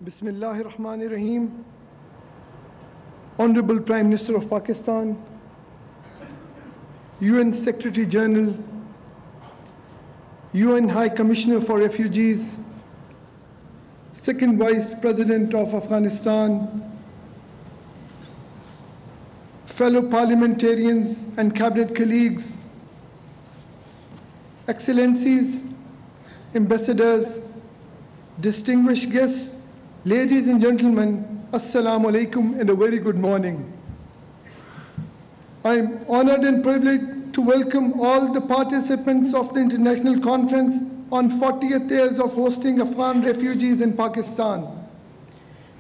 Bismillahir Rahmanir Rahim. Honorable Prime Minister of Pakistan, UN Secretary General, UN High Commissioner for Refugees, Second Vice President of Afghanistan, fellow parliamentarians and cabinet colleagues, Excellencies, ambassadors, distinguished guests, ladies and gentlemen, Assalamu alaikum and a very good morning. I am honored and privileged to welcome all the participants of the International Conference on 40th years of hosting Afghan refugees in Pakistan.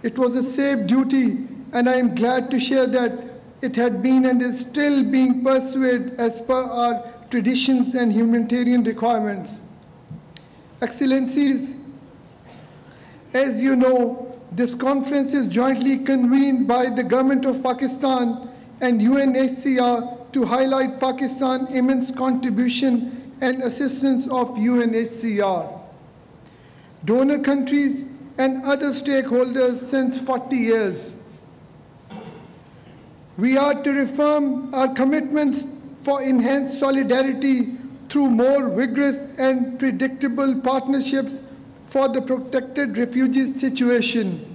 It was a safe duty, and I am glad to share that it had been and is still being pursued as per our traditions and humanitarian requirements. Excellencies, as you know, this conference is jointly convened by the Government of Pakistan and UNHCR to highlight Pakistan's immense contribution and assistance of UNHCR, donor countries, and other stakeholders since 40 years. We are to reaffirm our commitments for enhanced solidarity through more vigorous and predictable partnerships for the protected refugee situation.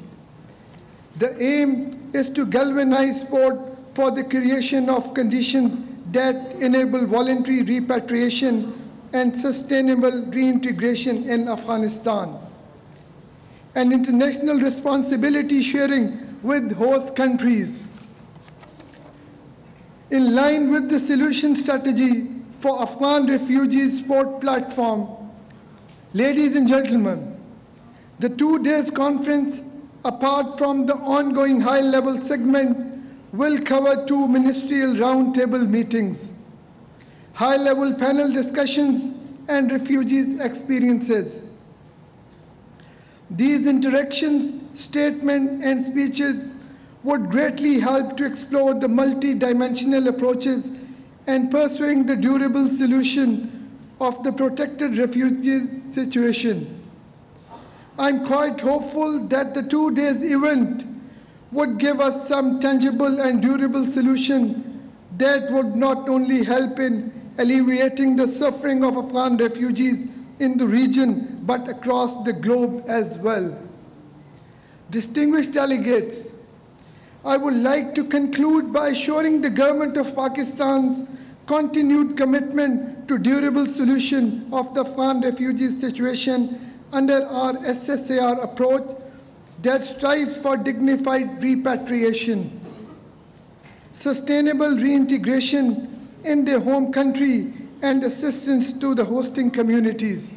The aim is to galvanize support for the creation of conditions that enable voluntary repatriation and sustainable reintegration in Afghanistan, and international responsibility sharing with host countries. In line with the solution strategy for Afghan refugees support platform, ladies and gentlemen, the 2 days conference, apart from the ongoing high-level segment, will cover 2 ministerial roundtable meetings, high-level panel discussions, and refugees' experiences. These interactions, statements, and speeches would greatly help to explore the multi-dimensional approaches and pursuing the durable solution of the protected refugee situation. I'm quite hopeful that the 2 days event would give us some tangible and durable solution that would not only help in alleviating the suffering of Afghan refugees in the region, but across the globe as well. Distinguished delegates, I would like to conclude by assuring the Government of Pakistan's continued commitment to durable solution of the Afghan refugee situation under our SSAR approach that strives for dignified repatriation, sustainable reintegration in their home country, and assistance to the hosting communities.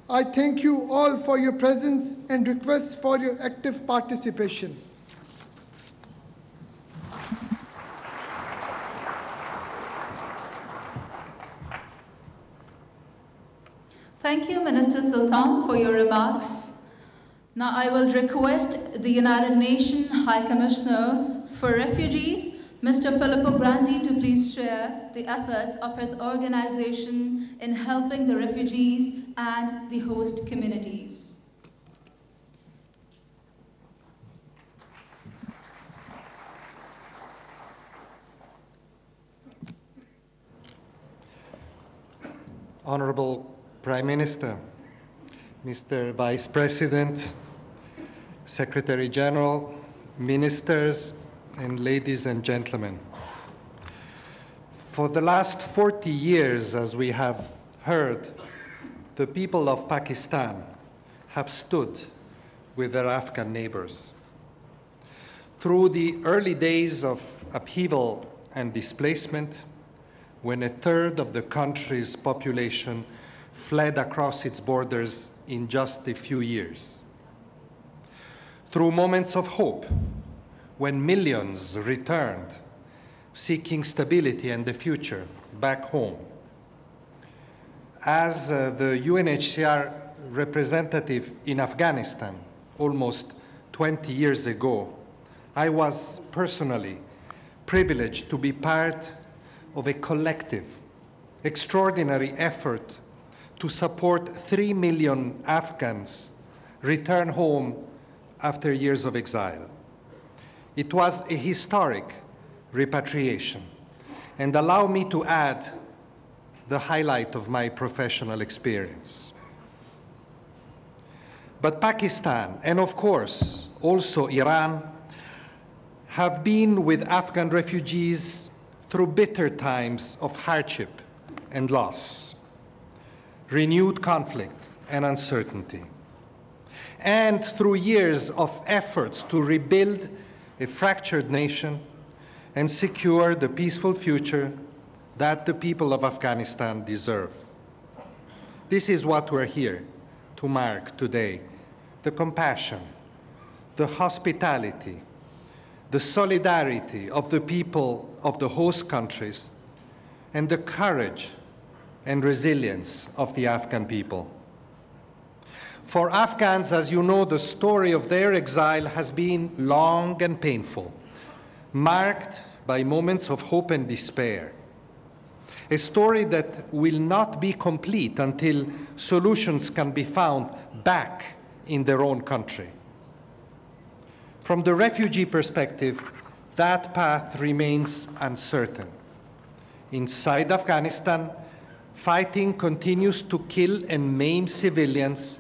I thank you all for your presence and request for your active participation. Thank you, Minister Sultan, for your remarks. Now I will request the United Nations High Commissioner for Refugees, Mr. Filippo Grandi, to please share the efforts of his organization in helping the refugees and the host communities. Honorable Prime Minister, Mr. Vice President, Secretary General, ministers, and ladies and gentlemen. For the last 40 years, as we have heard, the people of Pakistan have stood with their Afghan neighbors. Through the early days of upheaval and displacement, when 1/3 of the country's population fled across its borders in just a few years. Through moments of hope, when millions returned, seeking stability and the future back home. As the UNHCR representative in Afghanistan almost 20 years ago, I was personally privileged to be part of a collective, extraordinary effort to support 3 million Afghans return home after years of exile. It was a historic repatriation, and allow me to add the highlight of my professional experience. But Pakistan, and of course also Iran, have been with Afghan refugees through bitter times of hardship and loss, renewed conflict and uncertainty, and through years of efforts to rebuild a fractured nation and secure the peaceful future that the people of Afghanistan deserve. This is what we're here to mark today: the compassion, the hospitality, the solidarity of the people of the host countries, and the courage and resilience of the Afghan people. For Afghans, as you know, the story of their exile has been long and painful, marked by moments of hope and despair. A story that will not be complete until solutions can be found back in their own country. From the refugee perspective, that path remains uncertain. Inside Afghanistan, fighting continues to kill and maim civilians,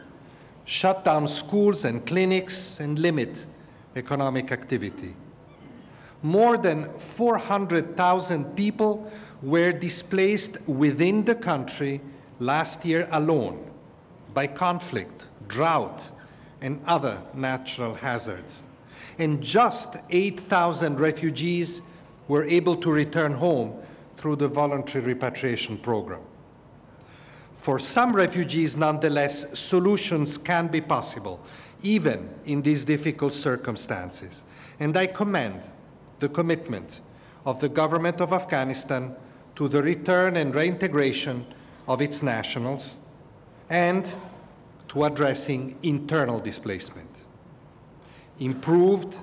shut down schools and clinics, and limit economic activity. More than 400,000 people were displaced within the country last year alone by conflict, drought, and other natural hazards. And just 8,000 refugees were able to return home through the voluntary repatriation program. For some refugees, nonetheless, solutions can be possible, even in these difficult circumstances. And I commend the commitment of the government of Afghanistan to the return and reintegration of its nationals and to addressing internal displacement. Improved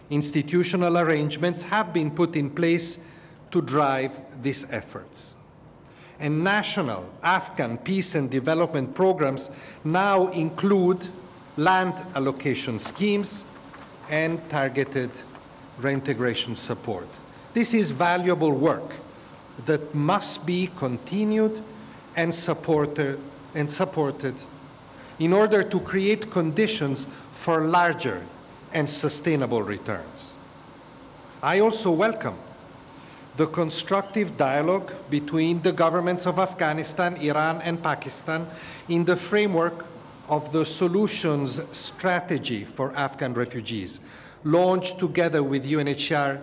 institutional arrangements have been put in place to drive these efforts. And national Afghan peace and development programs now include land allocation schemes and targeted reintegration support. This is valuable work that must be continued and supported in order to create conditions for larger and sustainable returns. I also welcome the constructive dialogue between the governments of Afghanistan, Iran, and Pakistan in the framework of the Solutions Strategy for Afghan Refugees, launched together with UNHCR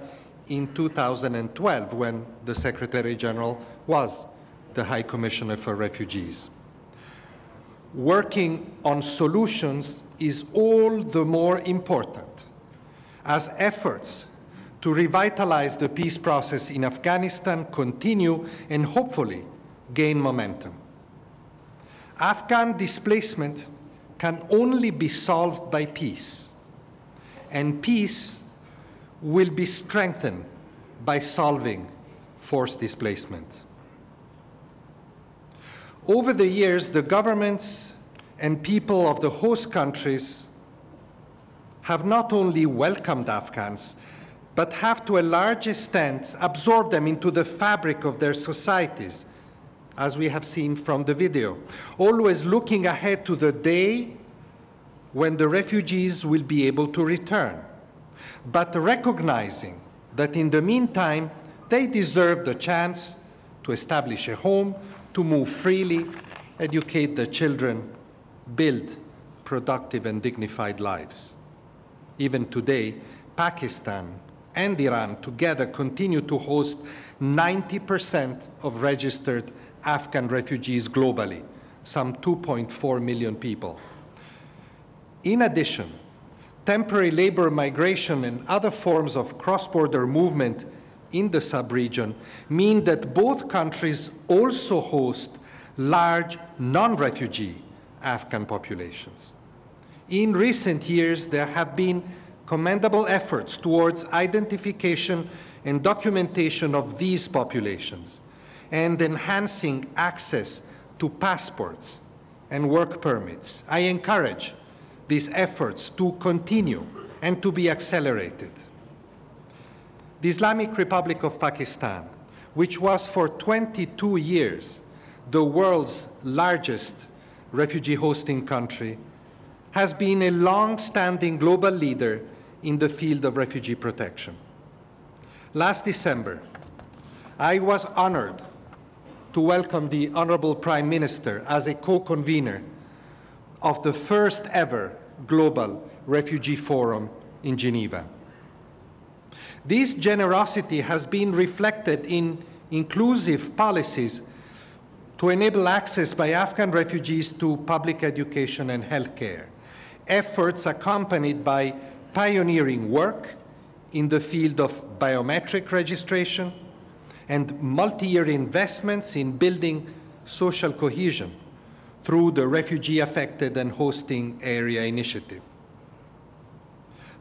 in 2012 when the Secretary General was the High Commissioner for Refugees. Working on solutions is all the more important as efforts to revitalize the peace process in Afghanistan continue and hopefully gain momentum. Afghan displacement can only be solved by peace, and peace will be strengthened by solving forced displacement. Over the years, the governments and people of the host countries have not only welcomed Afghans, but have to a large extent absorbed them into the fabric of their societies, as we have seen from the video, always looking ahead to the day when the refugees will be able to return, but recognizing that in the meantime, they deserve the chance to establish a home, to move freely, educate their children, build productive and dignified lives. Even today, Pakistan and Iran together continue to host 90% of registered Afghan refugees globally, some 2.4 million people. In addition, temporary labor migration and other forms of cross-border movement in the sub-region mean that both countries also host large non-refugee Afghan populations. In recent years, there have been commendable efforts towards identification and documentation of these populations and enhancing access to passports and work permits. I encourage these efforts to continue and to be accelerated. The Islamic Republic of Pakistan, which was for 22 years the world's largest refugee hosting country, has been a long-standing global leader in the field of refugee protection. Last December, I was honored to welcome the Honorable Prime Minister as a co-convener of the first ever Global Refugee Forum in Geneva. This generosity has been reflected in inclusive policies to enable access by Afghan refugees to public education and healthcare, efforts accompanied by pioneering work in the field of biometric registration and multi-year investments in building social cohesion through the Refugee Affected and Hosting Area Initiative.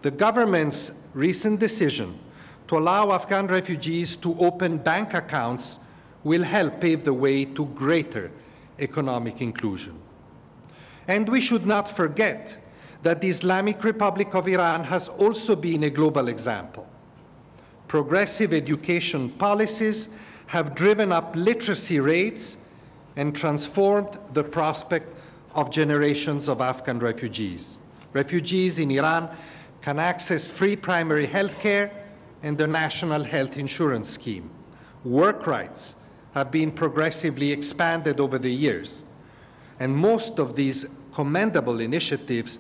The government's recent decision to allow Afghan refugees to open bank accounts will help pave the way to greater economic inclusion. And we should not forget that the Islamic Republic of Iran has also been a global example. Progressive education policies have driven up literacy rates and transformed the prospect of generations of Afghan refugees. Refugees in Iran can access free primary health care and the National Health Insurance Scheme. Work rights have been progressively expanded over the years, and most of these commendable initiatives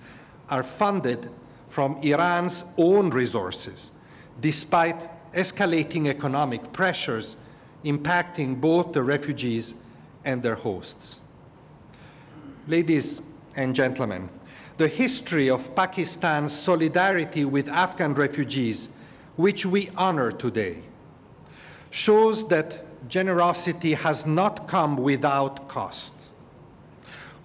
are funded from Iran's own resources, despite escalating economic pressures impacting both the refugees and their hosts. Ladies and gentlemen, the history of Pakistan's solidarity with Afghan refugees, which we honor today, shows that generosity has not come without cost.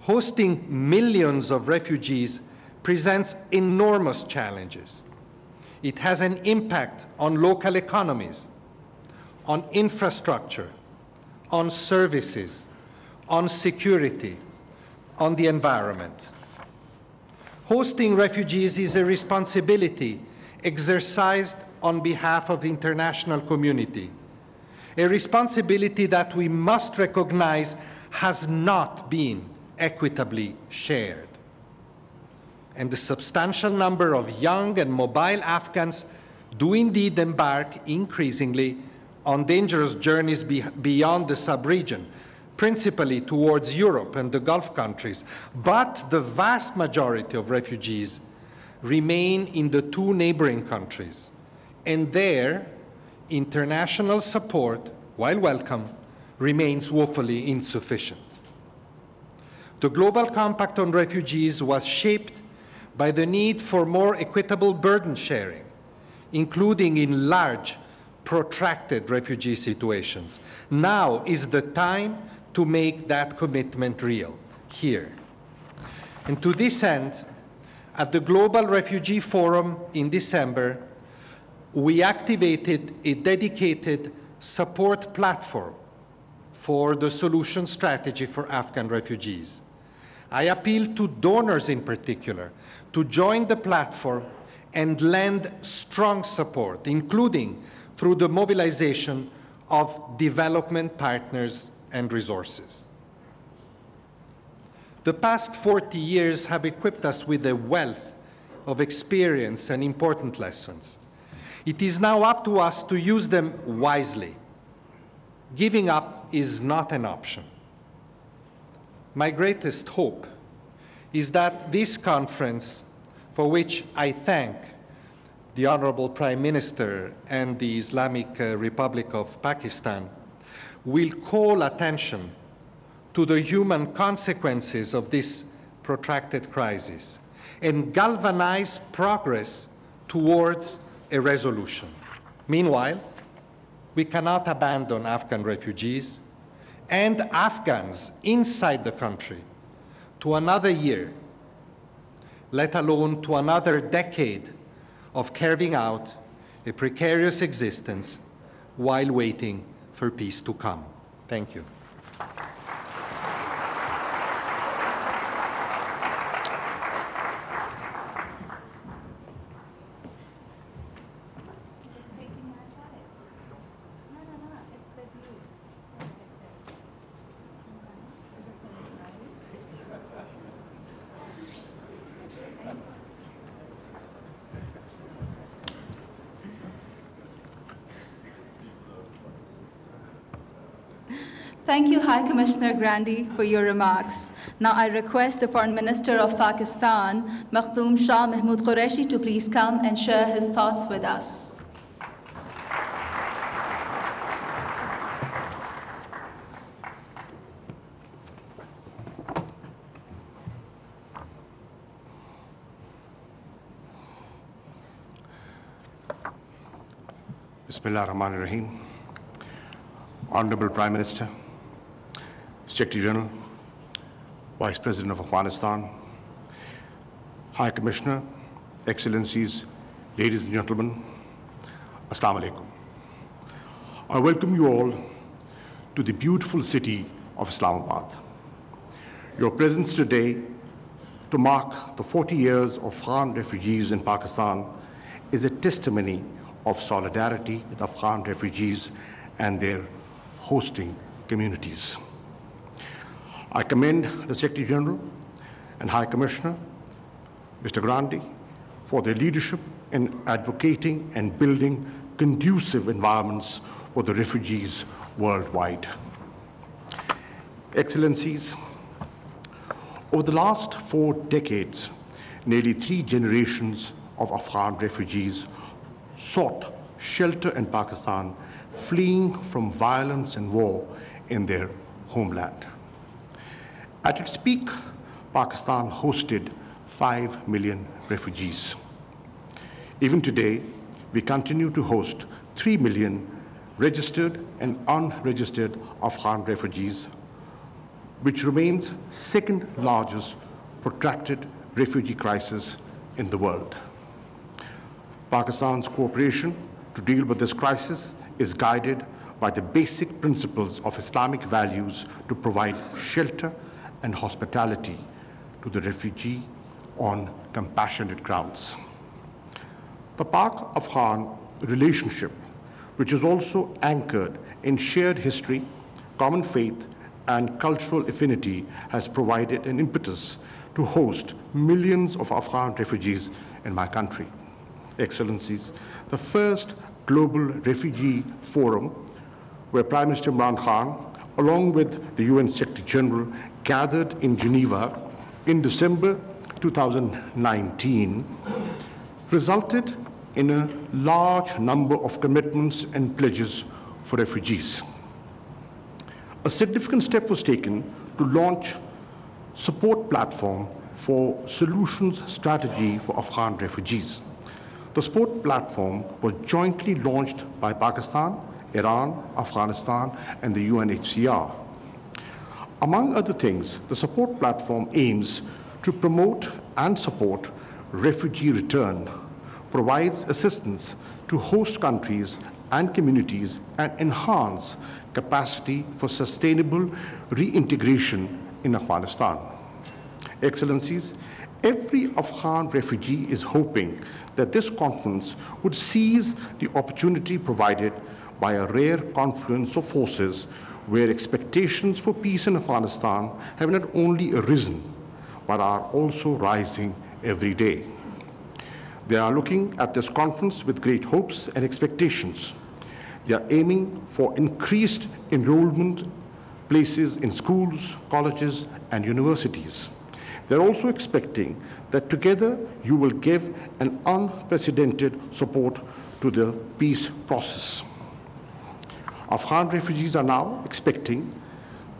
Hosting millions of refugees presents enormous challenges. It has an impact on local economies, on infrastructure, on services, on security, on the environment. Hosting refugees is a responsibility exercised on behalf of the international community, a responsibility that we must recognize has not been equitably shared. And the substantial number of young and mobile Afghans do indeed embark increasingly on dangerous journeys beyond the sub-region, principally towards Europe and the Gulf countries. But the vast majority of refugees remain in the two neighboring countries, and there, international support, while welcome, remains woefully insufficient. The Global Compact on Refugees was shaped by the need for more equitable burden sharing, including in large, protracted refugee situations. Now is the time to make that commitment real, here. And to this end, at the Global Refugee Forum in December, we activated a dedicated support platform for the solution strategy for Afghan refugees. I appeal to donors in particular to join the platform and lend strong support, including through the mobilization of development partners and resources. The past 40 years have equipped us with a wealth of experience and important lessons. It is now up to us to use them wisely. Giving up is not an option. My greatest hope is that this conference, for which I thank the Honorable Prime Minister and the Islamic Republic of Pakistan, will call attention to the human consequences of this protracted crisis and galvanize progress towards a resolution. Meanwhile, we cannot abandon Afghan refugees and Afghans inside the country to another year, let alone to another decade of carving out a precarious existence while waiting for peace to come. Thank you. Thank you, High Commissioner Grandi, for your remarks. Now I request the Foreign Minister of Pakistan, Makhdoom Shah Mahmood Qureshi, to please come and share his thoughts with us. Bismillah ar-Rahman ar-Rahim. Honorable Prime Minister, Secretary General, Vice President of Afghanistan, High Commissioner, Excellencies, ladies and gentlemen, Assalamu alaikum. I welcome you all to the beautiful city of Islamabad. Your presence today to mark the 40 years of Afghan refugees in Pakistan is a testimony of solidarity with Afghan refugees and their hosting communities. I commend the Secretary General and High Commissioner, Mr. Grandi, for their leadership in advocating and building conducive environments for the refugees worldwide. Excellencies, over the last 4 decades, nearly 3 generations of Afghan refugees sought shelter in Pakistan, fleeing from violence and war in their homeland. At its peak, Pakistan hosted 5 million refugees. Even today, we continue to host 3 million registered and unregistered Afghan refugees, which remains second largest protracted refugee crisis in the world. Pakistan's cooperation to deal with this crisis is guided by the basic principles of Islamic values to provide shelter and hospitality to the refugee on compassionate grounds. The Pak-Afghan relationship, which is also anchored in shared history, common faith, and cultural affinity, has provided an impetus to host millions of Afghan refugees in my country. Excellencies, the first global refugee forum where Prime Minister Imran Khan, along with the UN Secretary General, gathered in Geneva in December 2019, resulted in a large number of commitments and pledges for refugees. A significant step was taken to launch support platform for solutions strategy for Afghan refugees. The support platform was jointly launched by Pakistan, Iran, Afghanistan, and the UNHCR. Among other things, the support platform aims to promote and support refugee return, provides assistance to host countries and communities, and enhance capacity for sustainable reintegration in Afghanistan. Excellencies, every Afghan refugee is hoping that this conference would seize the opportunity provided by a rare confluence of forces where expectations for peace in Afghanistan have not only arisen, but are also rising every day. They are looking at this conference with great hopes and expectations. They are aiming for increased enrollment places in schools, colleges, and universities. They're also expecting that together you will give an unprecedented support to the peace process. Afghan refugees are now expecting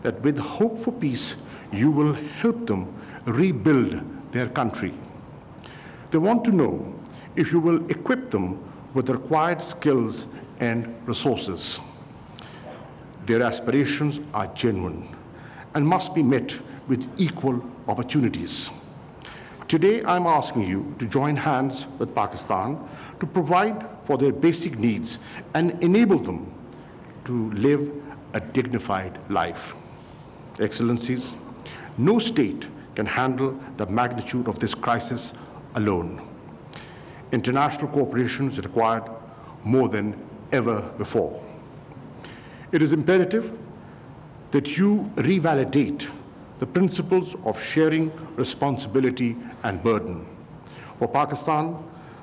that with hope for peace, you will help them rebuild their country. They want to know if you will equip them with the required skills and resources. Their aspirations are genuine and must be met with equal opportunities. Today, I'm asking you to join hands with Pakistan to provide for their basic needs and enable them to live a dignified life. Excellencies, no state can handle the magnitude of this crisis alone. International cooperation is required more than ever before. It is imperative that you revalidate the principles of sharing responsibility and burden. For Pakistan,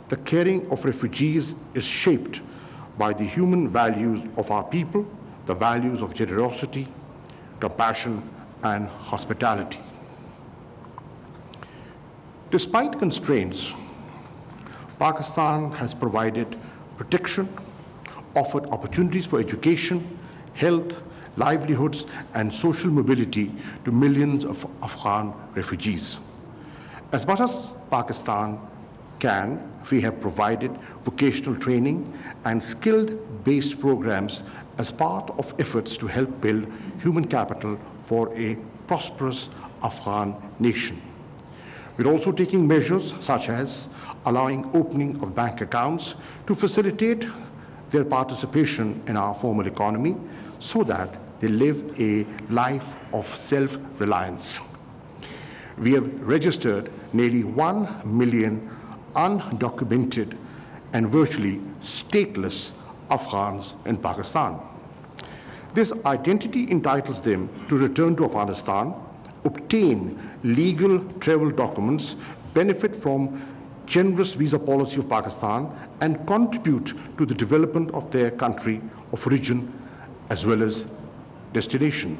the caring of refugees is shaped by the human values of our people, the values of generosity, compassion, and hospitality. Despite constraints, Pakistan has provided protection, offered opportunities for education, health, livelihoods, and social mobility to millions of Afghan refugees. As much as Pakistan can, we have provided vocational training and skilled-based programs as part of efforts to help build human capital for a prosperous Afghan nation. We're also taking measures such as allowing opening of bank accounts to facilitate their participation in our formal economy so that they live a life of self-reliance. We have registered nearly 1 million undocumented and virtually stateless Afghans in Pakistan. This identity entitles them to return to Afghanistan, obtain legal travel documents, benefit from generous visa policy of Pakistan, and contribute to the development of their country of origin as well as destination.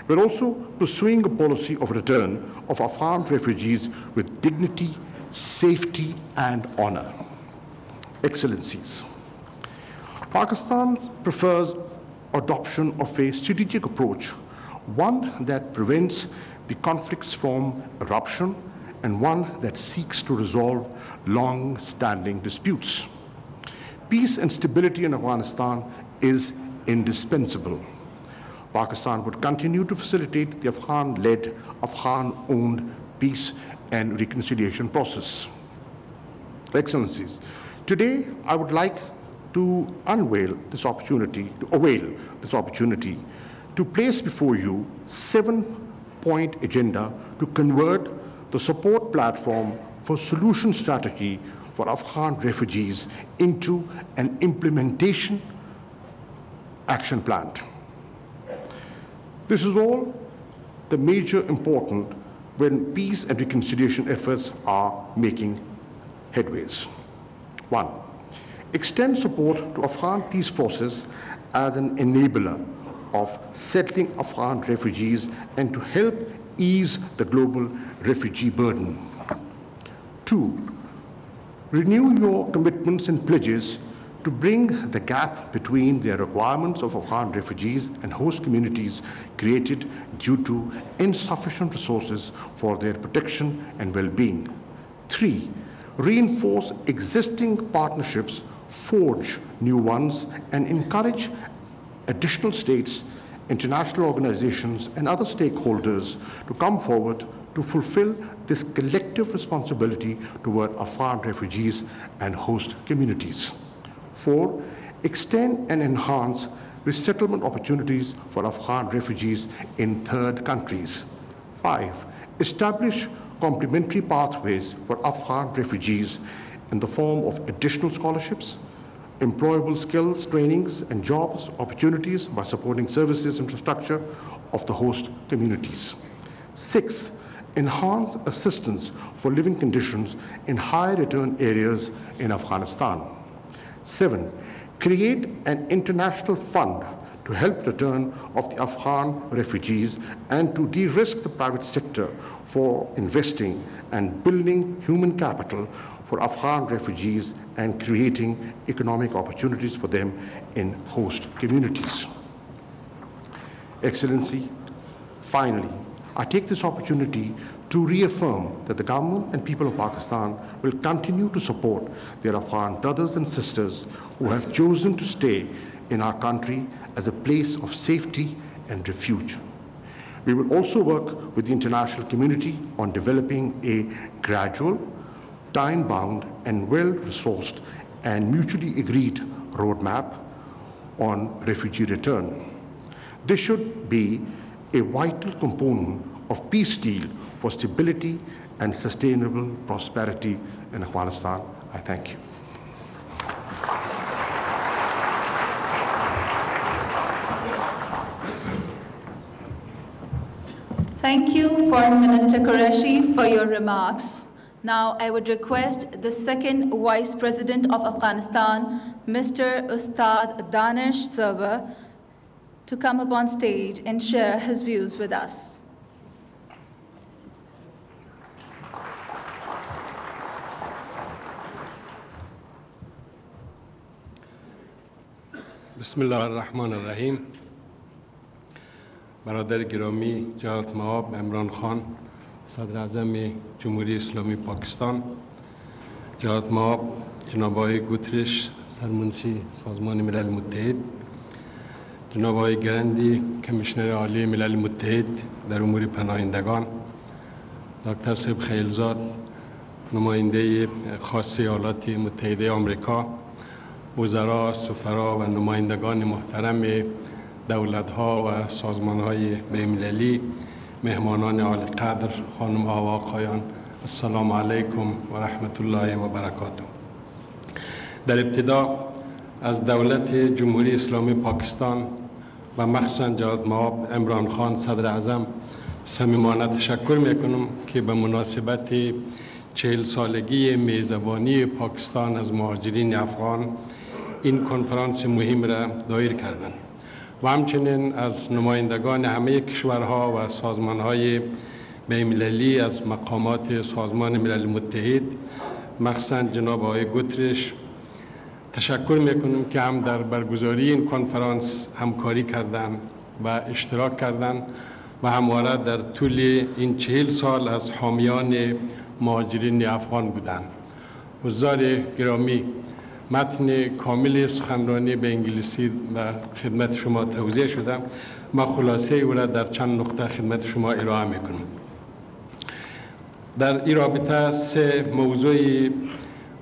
We're also pursuing a policy of return of Afghan refugees with dignity, safety, and honor. Excellencies, Pakistan prefers adoption of a strategic approach, one that prevents the conflicts from eruption and one that seeks to resolve long-standing disputes. Peace and stability in Afghanistan is indispensable. Pakistan would continue to facilitate the Afghan-led, Afghan-owned peace and reconciliation process. Excellencies, today I would like to avail this opportunity to place before you a 7-point agenda to convert the support platform for solution strategy for Afghan refugees into an implementation action plan. This is all the major important when peace and reconciliation efforts are making headways. 1, extend support to Afghan peace process as an enabler of settling Afghan refugees and to help ease the global refugee burden. 2, renew your commitments and pledges to bring the gap between the requirements of Afghan refugees and host communities created due to insufficient resources for their protection and well-being. 3, reinforce existing partnerships, forge new ones, and encourage additional states, international organizations, and other stakeholders to come forward to fulfill this collective responsibility toward Afghan refugees and host communities. 4, extend and enhance resettlement opportunities for Afghan refugees in third countries. 5, establish complementary pathways for Afghan refugees in the form of additional scholarships, employable skills, trainings, and jobs opportunities by supporting services infrastructure of the host communities. 6, enhance assistance for living conditions in high return areas in Afghanistan. 7, create an international fund to help return of the Afghan refugees and to de-risk the private sector for investing and building human capital for Afghan refugees and creating economic opportunities for them in host communities. Excellency, finally, I take this opportunity to reaffirm that the government and people of Pakistan will continue to support their Afghan brothers and sisters who have chosen to stay in our country as a place of safety and refuge. We will also work with the international community on developing a gradual, time-bound, and well-resourced and mutually agreed roadmap on refugee return. This should be a vital component of peace deal for stability and sustainable prosperity in Afghanistan. I thank you. Thank you, Foreign Minister Qureshi, for your remarks. Now I would request the second Vice President of Afghanistan, Mr. Ustad Danish Sarwar, to come up on stage and share his views with us. بسم الله الرحمن الرحیم. برادر گرامی جناب معاب عمران خان صدر اعظم جمهوری اسلامی پاکستان، جناب معاب جناب آقای گوترش سرمنشی سازمان ملل متحد، جناب آقای گرندی کمیشنر عالی ملل متحد در امور پناهندگان، دکتر صاحب خیلزاد نماینده خاص ایالات متحده آمریکا، وزرا، سفرا و نمایندگان محترم دولت‌ها و سازمان‌های بین‌المللی، مهمانان عالی قدر، خانم‌ها و آقایان، السلام علیکم و رحمت الله و برکاته. در ابتدا از دولت جمهوری اسلامی پاکستان و مخصوصاً جناب معاب عمران خان صدر اعظم صمیمانه تشکر می‌کنم که به مناسبت 40 سالگی میزبانی پاکستان از مهاجرین افغان این کنفرانس مهم را دایر کردند و همچنین از نمایندگان همه کشورها و سازمانهای بین‌المللی از مقامات سازمان ملل متحد، مخصوصاً جناب آقای گوترش تشکر میکنم که هم در برگزاری این کنفرانس همکاری کردند و اشتراک کردند و همواره در طول این 40 سال از حامیان مهاجرین افغان بودند. حضار گرامی، متن کامل سخنرانی به انگلیسی و خدمت شما توضیح شده، ما خلاصه او را در چند نقطه خدمت شما ارائه میکنم. در این رابطه 3 موضوع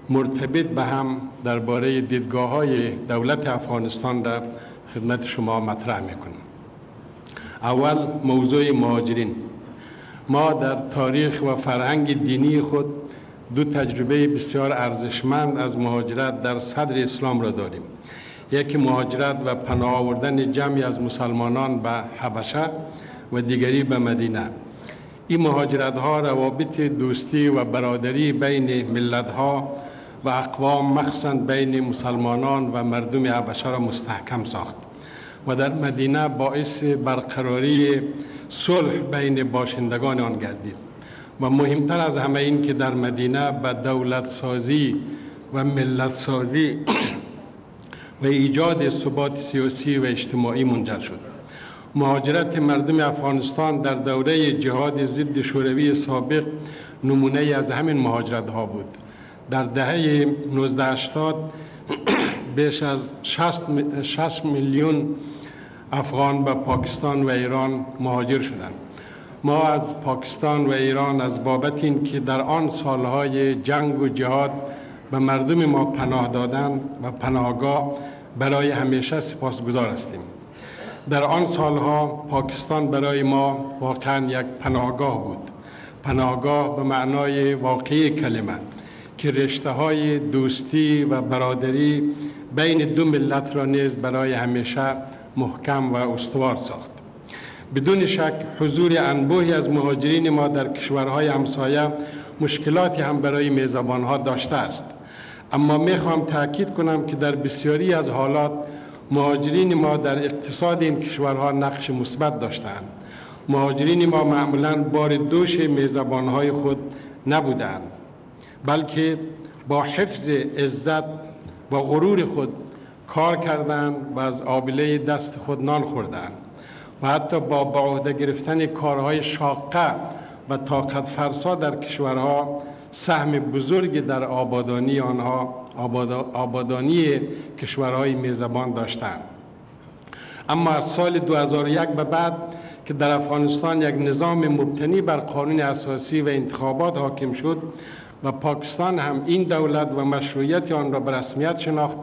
مرتبط به هم درباره دیدگاه‌های دولت افغانستان را خدمت شما مطرح میکنم. اول موضوع مهاجرین. ما در تاریخ و فرهنگ دینی خود 2 تجربه بسیار ارزشمند از مهاجرت در صدر اسلام را داریم. یکی مهاجرت و پناه آوردن جمعی از مسلمانان به حبشه و دیگری به مدینه. این مهاجرت ها روابط دوستی و برادری بین ملت ها و اقوام مخصوصاً بین مسلمانان و مردم حبشه را مستحکم ساخت و در مدینه باعث برقراری صلح بین باشندگان آن گردید و مهمتر از همه این که در مدینه به دولت سازی و ملت سازی و ایجاد ثبات سیاسی و اجتماعی منجر شد. مهاجرت مردم افغانستان در دوره جهاد ضد شوروی سابق نمونه از همین مهاجرت ها بود. در دهه 1980 بیش از 6 میلیون افغان به پاکستان و ایران مهاجر شدند. ما از پاکستان و ایران از بابت این که در آن سالهای جنگ و جهاد به مردم ما پناه دادند و پناهگاه برای همیشه سپاسگزار هستیم. در آن سالها پاکستان برای ما واقعا یک پناهگاه بود. پناهگاه به معنای واقعی کلمه که رشته‌های دوستی و برادری بین 2 ملت را نیز برای همیشه محکم و استوار ساخت. بدون شک حضور انبوهی از مهاجرین ما در کشورهای همسایه مشکلاتی هم برای میزبانها داشته است، اما میخوام تاکید کنم که در بسیاری از حالات مهاجرین ما در اقتصاد این کشورها نقش مثبت داشتند. مهاجرین ما معمولاً بار دوش میزبانهای خود نبودند، بلکه با حفظ عزت و غرور خود کار کردند و از آبله دست خود نان خوردند و حتی با عهده گرفتن کارهای شاقه و طاقت فرسا در کشورها سهم بزرگی در آبادانی کشورهای میزبان داشتند. اما از سال 2001 به بعد که در افغانستان یک نظام مبتنی بر قانون اساسی و انتخابات حاکم شد و پاکستان هم این دولت و مشروعیت آن را به رسمیت شناخت،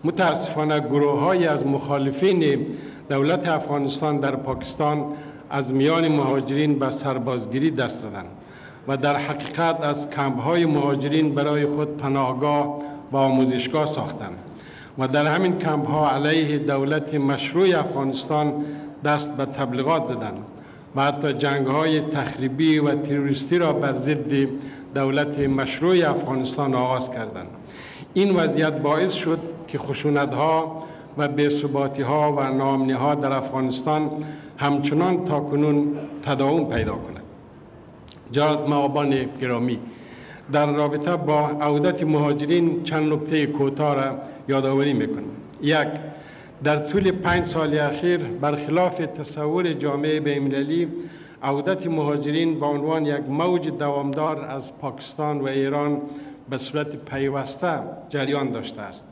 متاسفانه گروه‌هایی از مخالفین دولت افغانستان در پاکستان از میان مهاجرین به سربازگیری دست زدند و در حقیقت از کمپ‌های مهاجرین برای خود پناهگاه و آموزشگاه ساختند و در همین کمپ‌ها علیه دولت مشروع افغانستان دست به تبلیغات زدند و حتی جنگ‌های تخریبی و تروریستی را بر ضد دولت مشروع افغانستان آغاز کردند. این وضعیت باعث شد که خشونت‌ها و بی‌ثباتی‌ها و ناامنی‌ها در افغانستان همچنان تاکنون تداوم پیدا کند. جناب معابان گرامی، در رابطه با عودت مهاجرین چند نکته کوتاه را یادآوری می‌کنم. یک، در طول 5 سال اخیر برخلاف تصور جامعه بین‌المللی، عودت مهاجرین به عنوان یک موج دوامدار از پاکستان و ایران به صورت پیوسته جریان داشته است.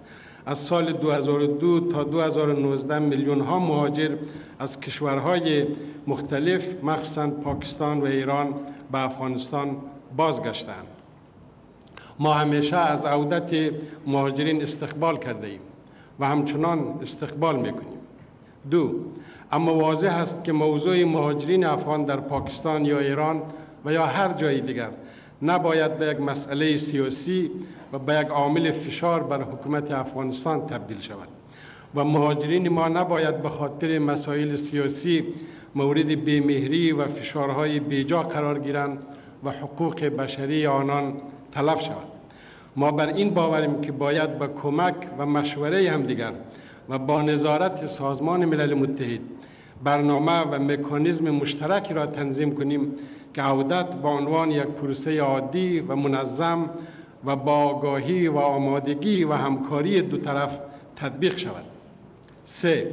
از سال 2002 تا 2019 میلیون ها مهاجر از کشورهای مختلف مخصوصاً پاکستان و ایران به افغانستان بازگشتند. ما همیشه از عودت مهاجرین استقبال کرده ایم و همچنان استقبال میکنیم. دو، اما واضح است که موضوع مهاجرین افغان در پاکستان یا ایران و یا هر جای دیگر نباید به یک مسئله سیاسی و به یک عامل فشار بر حکومت افغانستان تبدیل شود و مهاجرین ما نباید به خاطر مسائل سیاسی مورد بی‌مهری و فشارهای بیجا قرار گیرند و حقوق بشری آنان تلف شود. ما بر این باوریم که باید با کمک و مشوره همدیگر و با نظارت سازمان ملل متحد برنامه و مکانیزم مشترکی را تنظیم کنیم که عودت به عنوان یک پروسه عادی و منظم و با آگاهی و آمادگی و همکاری دو طرف تطبیق شود. 3.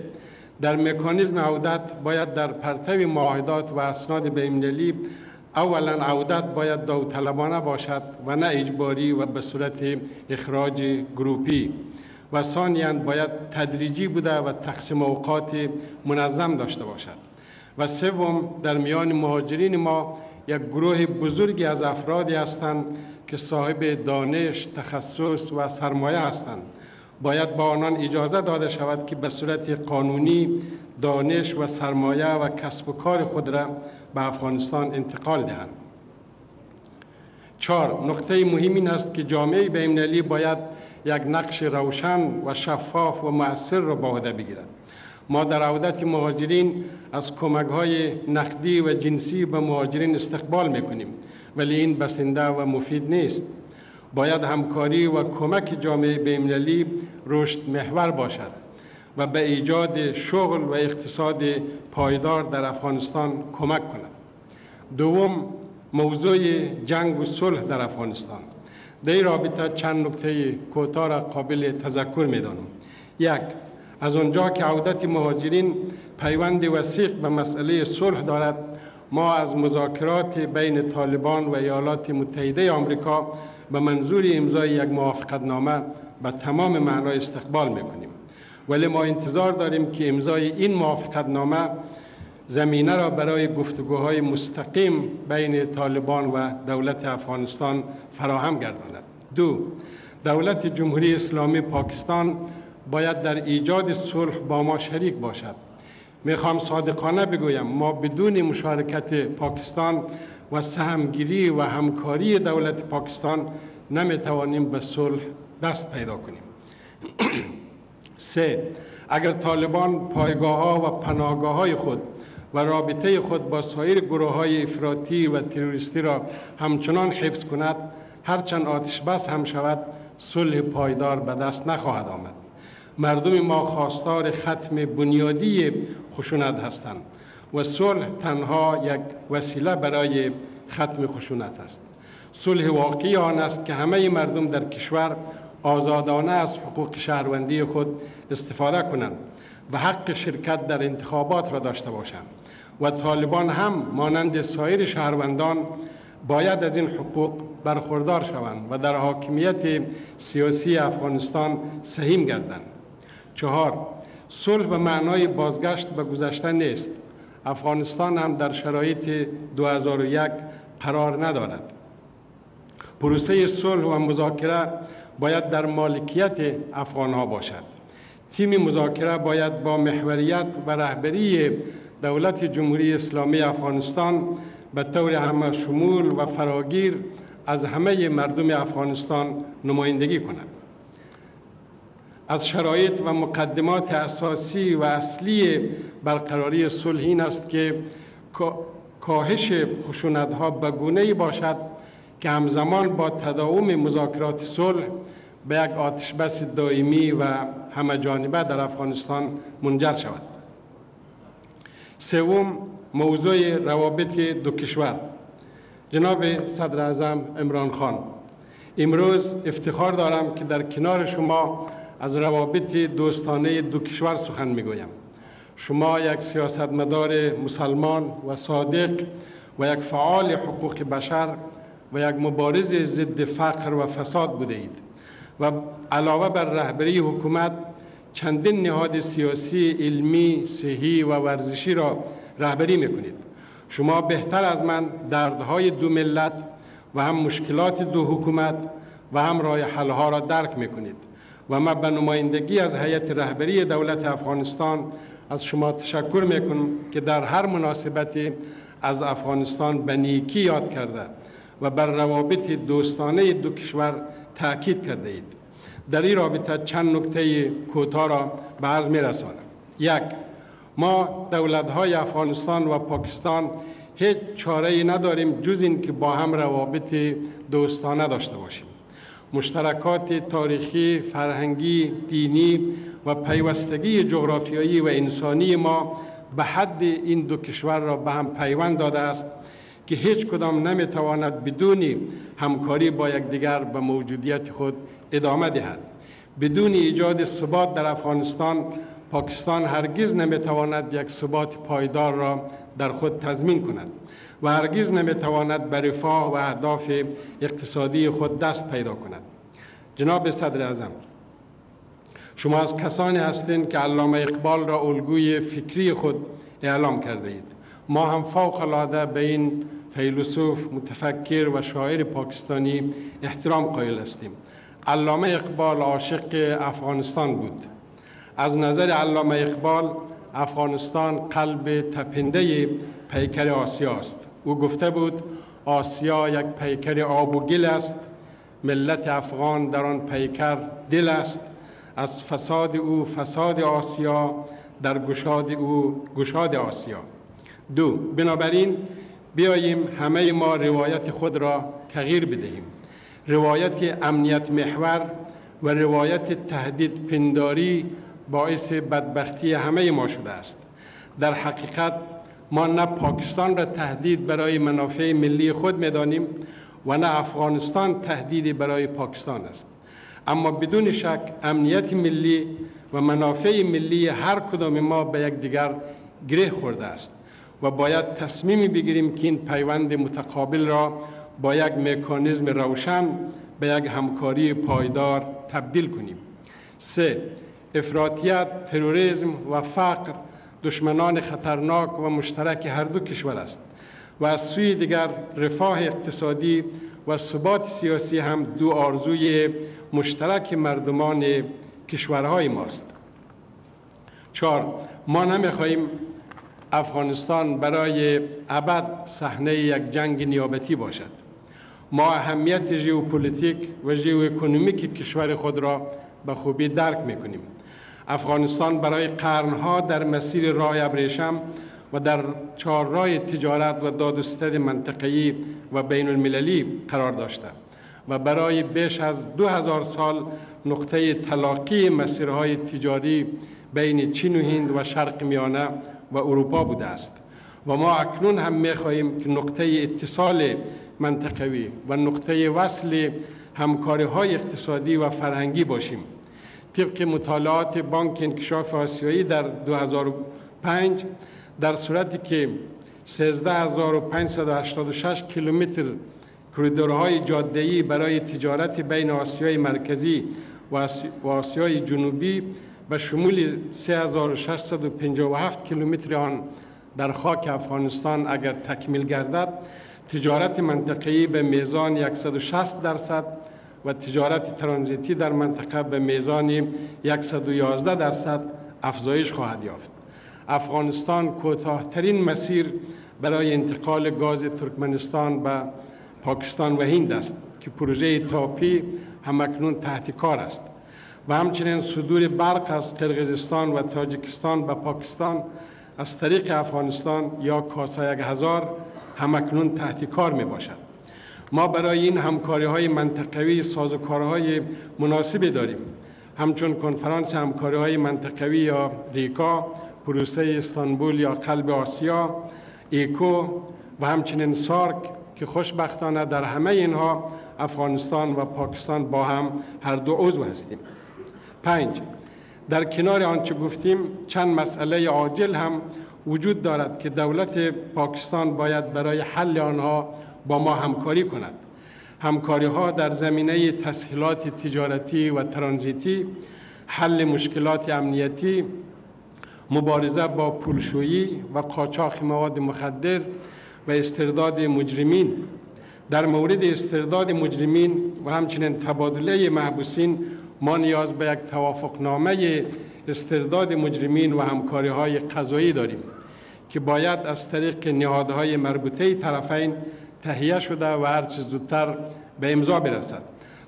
در مکانیزم عودت باید در پرتو معاهدات و اسناد بین‌المللی اولا عودت باید داوطلبانه باشد و نه اجباری و به صورت اخراج گروپی و ثانیاً باید تدریجی بوده و تقسیم اوقات منظم داشته باشد و سوم در میان مهاجرین ما یک گروه بزرگی از افرادی هستند که صاحب دانش، تخصص و سرمایه هستند. باید با آنان اجازه داده شود که به صورت قانونی دانش و سرمایه و کسب و کار خود را به افغانستان انتقال دهند. 4. نکته مهم این است که جامعه بین‌المللی باید یک نقش روشن و شفاف و مؤثر را به عهده بگیرد. ما در عودت مهاجرین از کمک‌های نقدی و جنسی به مهاجرین استقبال می‌کنیم، ولی این بسنده و مفید نیست. باید همکاری و کمک جامعه بین‌المللی رشد محور باشد و به ایجاد شغل و اقتصاد پایدار در افغانستان کمک کند. دوم، موضوع جنگ و صلح در افغانستان. در این رابطه چند نکته کوتاه را قابل تذکر می‌دانم. یک، از آنجا که عودت مهاجرین پیوند وثیق به مسئله صلح دارد، ما از مذاکرات بین طالبان و ایالات متحده آمریکا به منظور امضای یک موافقتنامه به تمام معنای استقبال می‌کنیم. ولی ما انتظار داریم که امضای این موافقتنامه زمینه را برای گفتگوهای مستقیم بین طالبان و دولت افغانستان فراهم گرداند. دو، دولت جمهوری اسلامی پاکستان باید در ایجاد صلح با ما شریک باشد. میخوام صادقانه بگویم ما بدون مشارکت پاکستان و سهمگیری و همکاری دولت پاکستان نمیتوانیم به صلح دست پیدا کنیم. 3. اگر طالبان پایگاه‌ها و پناهگاه‌های خود و رابطه خود با سایر گروه‌های افراطی و تروریستی را همچنان حفظ کند، هرچند آتش بس هم شود، صلح پایدار به دست نخواهد آمد. مردم ما خواستار ختم بنیادی خشونت هستند و صلح تنها یک وسیله برای ختم خشونت است. صلح واقعی آن است که همه مردم در کشور آزادانه از حقوق شهروندی خود استفاده کنند و حق شرکت در انتخابات را داشته باشند و طالبان هم مانند سایر شهروندان باید از این حقوق برخوردار شوند و در حاکمیت سیاسی افغانستان سهیم گردند. 4. صلح به معنای بازگشت به گذشته نیست. افغانستان هم در شرایط 2001 قرار ندارد. پروسه صلح و مذاکره باید در مالکیت افغانها باشد. تیم مذاکره باید با محوریت و رهبری دولت جمهوری اسلامی افغانستان به طور همه شمول و فراگیر از همه مردم افغانستان نمایندگی کند. از شرایط و مقدمات اساسی و اصلی برقراری صلح این است که کاهش خشونت‌ها به گونه‌ای باشد که همزمان با تداوم مذاکرات صلح به یک آتش بس دائمی و همه جانبه در افغانستان منجر شود. سوم، موضوع روابط دو کشور. جناب صدر اعظم عمران خان، امروز افتخار دارم که در کنار شما از روابط دوستانه دو کشور سخن میگویم. شما یک سیاستمدار مسلمان و صادق و یک فعال حقوق بشر و یک مبارز ضد فقر و فساد بوده اید و علاوه بر رهبری حکومت چندین نهاد سیاسی، علمی، صحی و ورزشی را رهبری میکنید. شما بهتر از من دردهای دو ملت و هم مشکلات دو حکومت و هم راه حل‌ها را درک میکنید و من به نمایندگی از هیئت رهبری دولت افغانستان از شما تشکر میکنم که در هر مناسبتی از افغانستان به نیکی یاد کرده و بر روابط دوستانه دو کشور تأکید کرده اید. در این رابطه چند نکته کوتاه را به عرض می‌رسانم. یک، ما دولت‌های افغانستان و پاکستان هیچ چاره‌ای نداریم جز این که با هم روابط دوستانه داشته باشیم. مشترکات تاریخی، فرهنگی، دینی و پیوستگی جغرافیایی و انسانی ما به حد این دو کشور را به هم پیوند داده است که هیچ کدام نمیتواند بدون همکاری با یکدیگر به موجودیت خود ادامه دهد. بدون ایجاد ثبات در افغانستان، پاکستان هرگز نمیتواند یک ثبات پایدار را در خود تضمین کند و هرگز نمیتواند به رفاه و اهداف اقتصادی خود دست پیدا کند. جناب صدر اعظم، شما از کسانی هستید که علامه اقبال را الگوی فکری خود اعلام کرده اید. ما هم فوق العاده به این فیلسوف، متفکر و شاعر پاکستانی احترام قائل هستیم. علامه اقبال عاشق افغانستان بود. از نظر علامه اقبال افغانستان قلب تپنده پیکر آسیا است. او گفته بود آسیا یک پیکر آب و گل است، ملت افغان در آن پیکر دل است. از فساد او فساد آسیا، در گشاد او گشاد آسیا. دو، بنابراین بیاییم همه ما روایت خود را تغییر بدهیم. روایت امنیت محور و روایت تهدید پنداری باعث بدبختی همه ما شده است. در حقیقت ما نه پاکستان را تهدید برای منافع ملی خود می‌دانیم و نه افغانستان تهدیدی برای پاکستان است. اما بدون شک امنیت ملی و منافع ملی هر کدام ما به یکدیگر گره خورده است و باید تصمیمی بگیریم که این پیوند متقابل را با یک مکانیزم روشن به یک همکاری پایدار تبدیل کنیم. 3. افراطیت، تروریسم و فقر دشمنان خطرناک و مشترک هر دو کشور است و از سوی دیگر رفاه اقتصادی و ثبات سیاسی هم دو آرزوی مشترک مردمان کشورهای ماست. 4. ما نمیخواهیم افغانستان برای ابد صحنه یک جنگ نیابتی باشد. ما اهمیت ژئوپلیتیک و ژئواکونومیک کشور خود را به خوبی درک میکنیم. افغانستان برای قرنها در مسیر راه ابریشم و در چهارراه تجارت و دادوستد منطقه‌ای و بین المللی قرار داشته و برای بیش از 2000 سال نقطه تلاقی مسیرهای تجاری بین چین و هند و شرق میانه و اروپا بوده است و ما اکنون هم می‌خواهیم که نقطه اتصال منطقوی و نقطه وصل همکاری‌های اقتصادی و فرهنگی باشیم. طبق مطالعات بانک انکشاف آسیایی در 2005 در صورتی که 13586 کیلومتر کریدورهای جاده‌ای برای تجارت بین آسیای مرکزی و آسیای جنوبی به شمول 3657 کیلومتر آن در خاک افغانستان اگر تکمیل گردد، تجارت منطقه‌ای به میزان 160% و تجارت ترانزیتی در منطقه به میزان 111% افزایش خواهد یافت. افغانستان کوتاه‌ترین مسیر برای انتقال گاز ترکمنستان به پاکستان و هند است که پروژه تاپی همکنون تحت کار است و همچنین صدور برق از قرقیزستان و تاجیکستان به پاکستان از طریق افغانستان یا کاسا 1000 همکنون تحت کار می باشد. ما برای این همکاری‌های منطقوی سازوکارهای مناسبی داریم. همچون کنفرانس همکاری‌های منطقوی یا ریکا، پروسه استانبول یا قلب آسیا، ایکو و همچنین سارک که خوشبختانه در همه اینها افغانستان و پاکستان با هم هر دو عضو هستیم. 5. در کنار آنچه گفتیم چند مسئله عاجل هم وجود دارد که دولت پاکستان باید برای حل آنها با ما همکاری کند. همکاری ها در زمینه تسهیلات تجارتی و ترانزیتی، حل مشکلات امنیتی، مبارزه با پولشویی و قاچاق مواد مخدر و استرداد مجرمین. در مورد استرداد مجرمین و همچنین تبادله محبوسین ما نیاز به یک توافقنامه استرداد مجرمین و همکاری‌های قضایی داریم که باید از طریق نهادهای مربوطه طرفین تهیه شده و هر چه زودتر به امضا برسد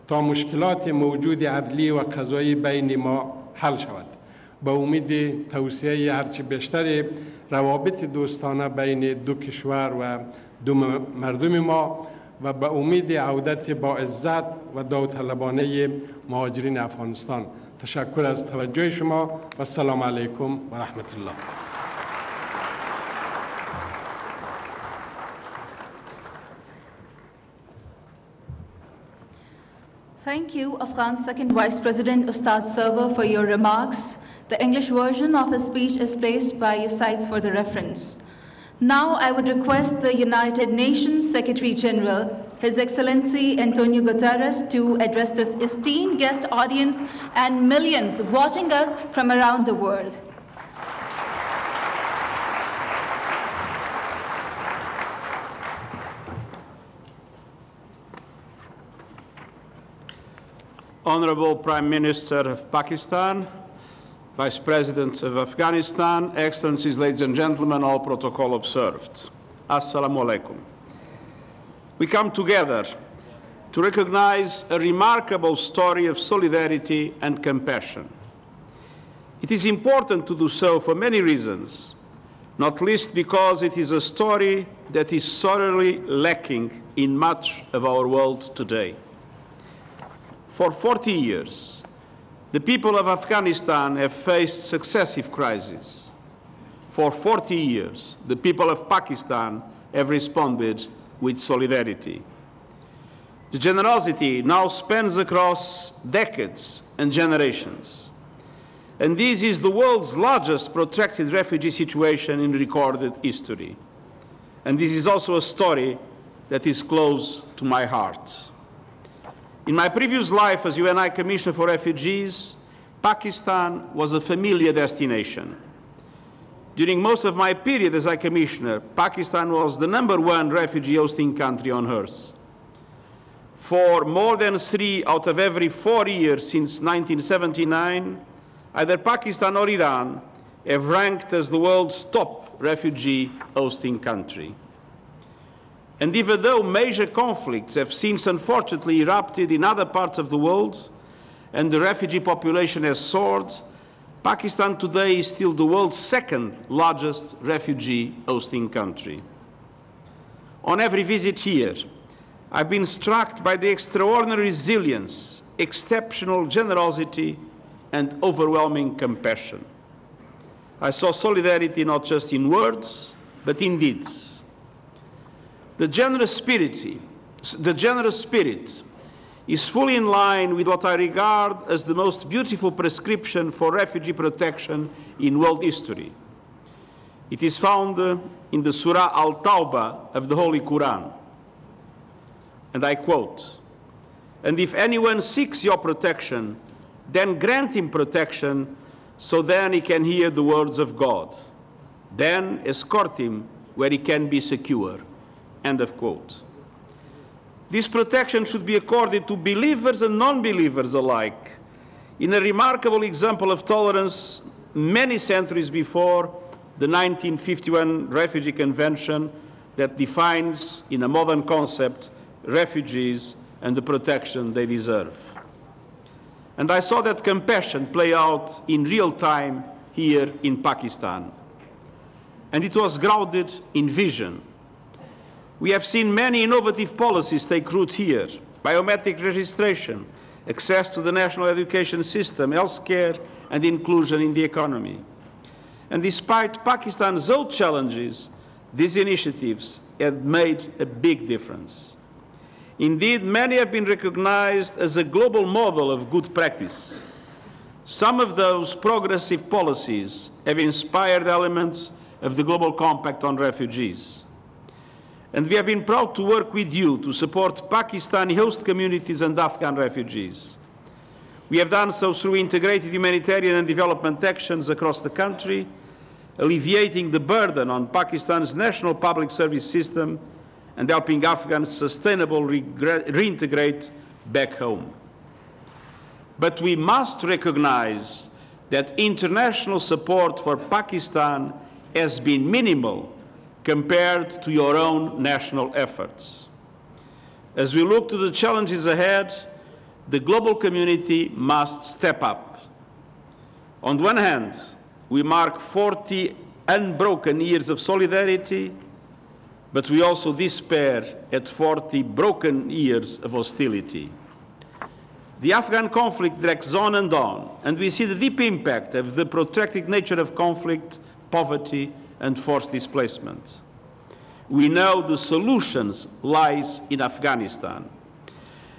تا مشکلات موجود عدلی و قضایی بین ما حل شود. با امید توسعه هرچه بیشتر روابط دوستانه بین دو کشور و دو مردم ما و به امید عودت با عزت و داوطلبانه مهاجرین افغانستان. تشکر از توجه شما و السلام علیکم و رحمت الله. Thank you, Afghan Second Vice President Ustad Server, for your remarks. The English version of his speech is placed by your sides for the reference. Now I would request the United Nations Secretary General, His Excellency Antonio Guterres, to address this esteemed guest audience and millions watching us from around the world. Honorable Prime Minister of Pakistan, Vice President of Afghanistan, Excellencies, ladies and gentlemen, all protocol observed. Assalamu alaikum. We come together to recognize a remarkable story of solidarity and compassion. It is important to do so for many reasons, not least because it is a story that is sorely lacking in much of our world today. For 40 years, the people of Afghanistan have faced successive crises. For 40 years, the people of Pakistan have responded with solidarity. The generosity now spans across decades and generations. And this is the world's largest protracted refugee situation in recorded history. And this is also a story that is close to my heart. In my previous life as UN High Commissioner for Refugees, Pakistan was a familiar destination. During most of my period as High Commissioner, Pakistan was the #1 refugee hosting country on earth. For more than 3 out of every 4 years since 1979, either Pakistan or Iran have ranked as the world's top refugee hosting country. And even though major conflicts have since unfortunately erupted in other parts of the world and the refugee population has soared, Pakistan today is still the world's 2nd largest refugee hosting country. On every visit here, I've been struck by the extraordinary resilience, exceptional generosity, and overwhelming compassion. I saw solidarity not just in words, but in deeds. The generous spirit is fully in line with what I regard as the most beautiful prescription for refugee protection in world history. It is found in the Surah Al-Tawbah of the Holy Quran. And I quote, "And if anyone seeks your protection, then grant him protection, so then he can hear the words of God. Then escort him where he can be secure." End of quote. This protection should be accorded to believers and non-believers alike, in a remarkable example of tolerance many centuries before the 1951 Refugee Convention that defines, in a modern concept, refugees and the protection they deserve. And I saw that compassion play out in real time here in Pakistan. And it was grounded in vision. We have seen many innovative policies take root here: biometric registration, access to the national education system, healthcare, and inclusion in the economy. And despite Pakistan's own challenges, these initiatives have made a big difference. Indeed, many have been recognized as a global model of good practice. Some of those progressive policies have inspired elements of the Global Compact on Refugees. And we have been proud to work with you to support Pakistani host communities and Afghan refugees. We have done so through integrated humanitarian and development actions across the country, alleviating the burden on Pakistan's national public service system and helping Afghans sustainably reintegrate back home. But we must recognize that international support for Pakistan has been minimal compared to your own national efforts. As we look to the challenges ahead, the global community must step up. On the one hand, we mark 40 unbroken years of solidarity, but we also despair at 40 broken years of hostility. The Afghan conflict drags on, and we see the deep impact of the protracted nature of conflict, poverty, and forced displacement. We know the solutions lies in Afghanistan.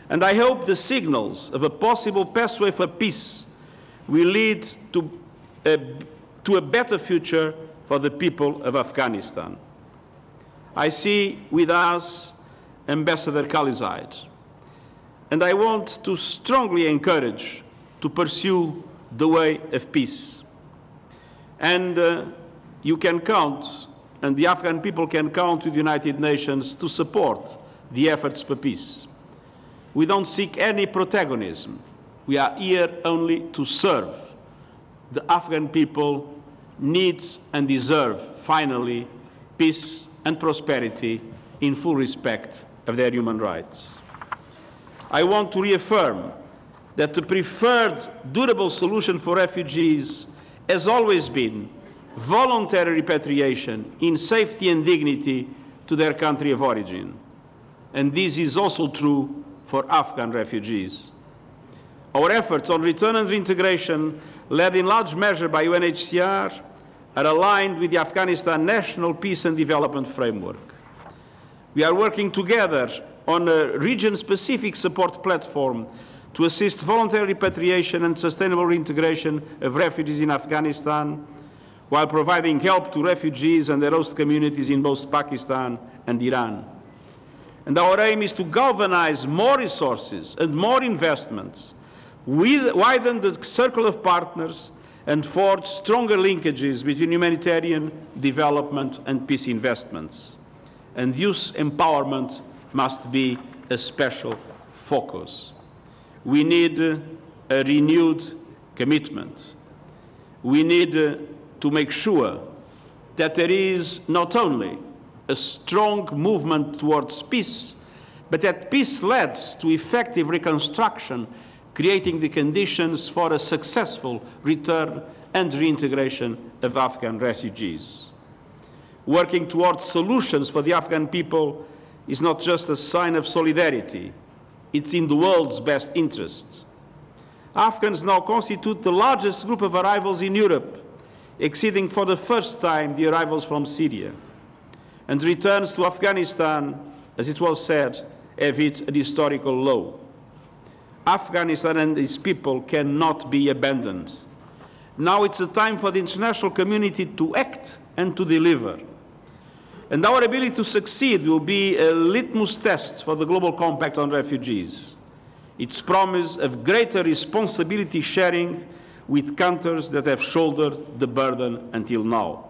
And I hope the signals of a possible pathway for peace will lead to a better future for the people of Afghanistan. I see with us Ambassador Khalizad, and I want to strongly encourage to pursue the way of peace. And you can count, and the Afghan people can count with the United Nations to support the efforts for peace. We don't seek any protagonism. We are here only to serve. The Afghan people needs and deserve, finally, peace and prosperity in full respect of their human rights. I want to reaffirm that the preferred durable solution for refugees has always been voluntary repatriation in safety and dignity to their country of origin. And this is also true for Afghan refugees. Our efforts on return and reintegration, led in large measure by UNHCR, are aligned with the Afghanistan National Peace and Development Framework. We are working together on a region-specific support platform to assist voluntary repatriation and sustainable reintegration of refugees in Afghanistan, while providing help to refugees and their host communities in both Pakistan and Iran. And our aim is to galvanize more resources and more investments, widen the circle of partners, and forge stronger linkages between humanitarian, development, and peace investments. And youth empowerment must be a special focus. We need a renewed commitment. We need to make sure that there is not only a strong movement towards peace, but that peace leads to effective reconstruction, creating the conditions for a successful return and reintegration of Afghan refugees. Working towards solutions for the Afghan people is not just a sign of solidarity, it's in the world's best interests. Afghans now constitute the largest group of arrivals in Europe, exceeding for the first time the arrivals from Syria. And returns to Afghanistan, as it was said, have hit a historical low. Afghanistan and its people cannot be abandoned. Now it's a time for the international community to act and to deliver. And our ability to succeed will be a litmus test for the Global Compact on Refugees. Its promise of greater responsibility sharing with countries that have shouldered the burden until now.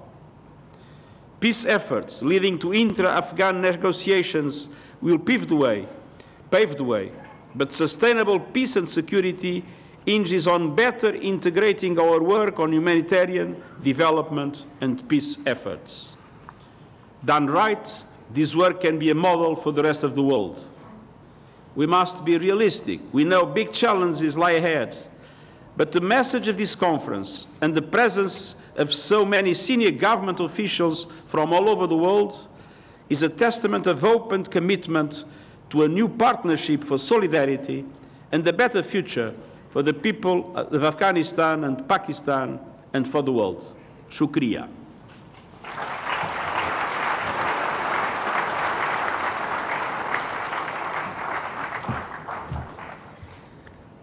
Peace efforts leading to intra-Afghan negotiations will pave the way, but sustainable peace and security hinges on better integrating our work on humanitarian, development, and peace efforts. Done right, this work can be a model for the rest of the world. We must be realistic. We know big challenges lie ahead, but the message of this conference and the presence of so many senior government officials from all over the world is a testament of hope and commitment to a new partnership for solidarity and a better future for the people of Afghanistan and Pakistan and for the world. Shukriya.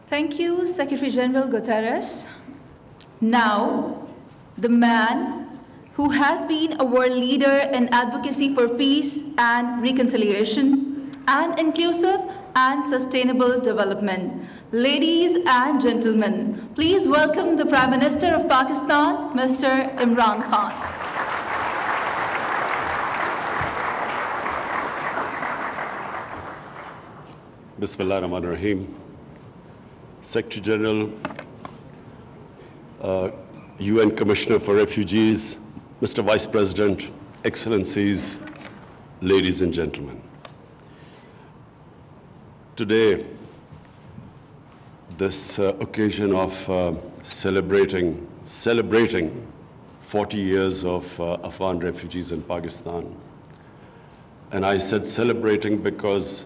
Thank you, Secretary General Guterres. Now, the man who has been a world leader in advocacy for peace and reconciliation and inclusive and sustainable development. Ladies and gentlemen, please welcome the Prime Minister of Pakistan, Mr. Imran Khan. Bismillah ar-Rahman ar-Rahim. Secretary General, UN Commissioner for Refugees, Mr. Vice President, Excellencies, ladies and gentlemen. Today, this occasion of celebrating 40 years of Afghan refugees in Pakistan. And I said celebrating because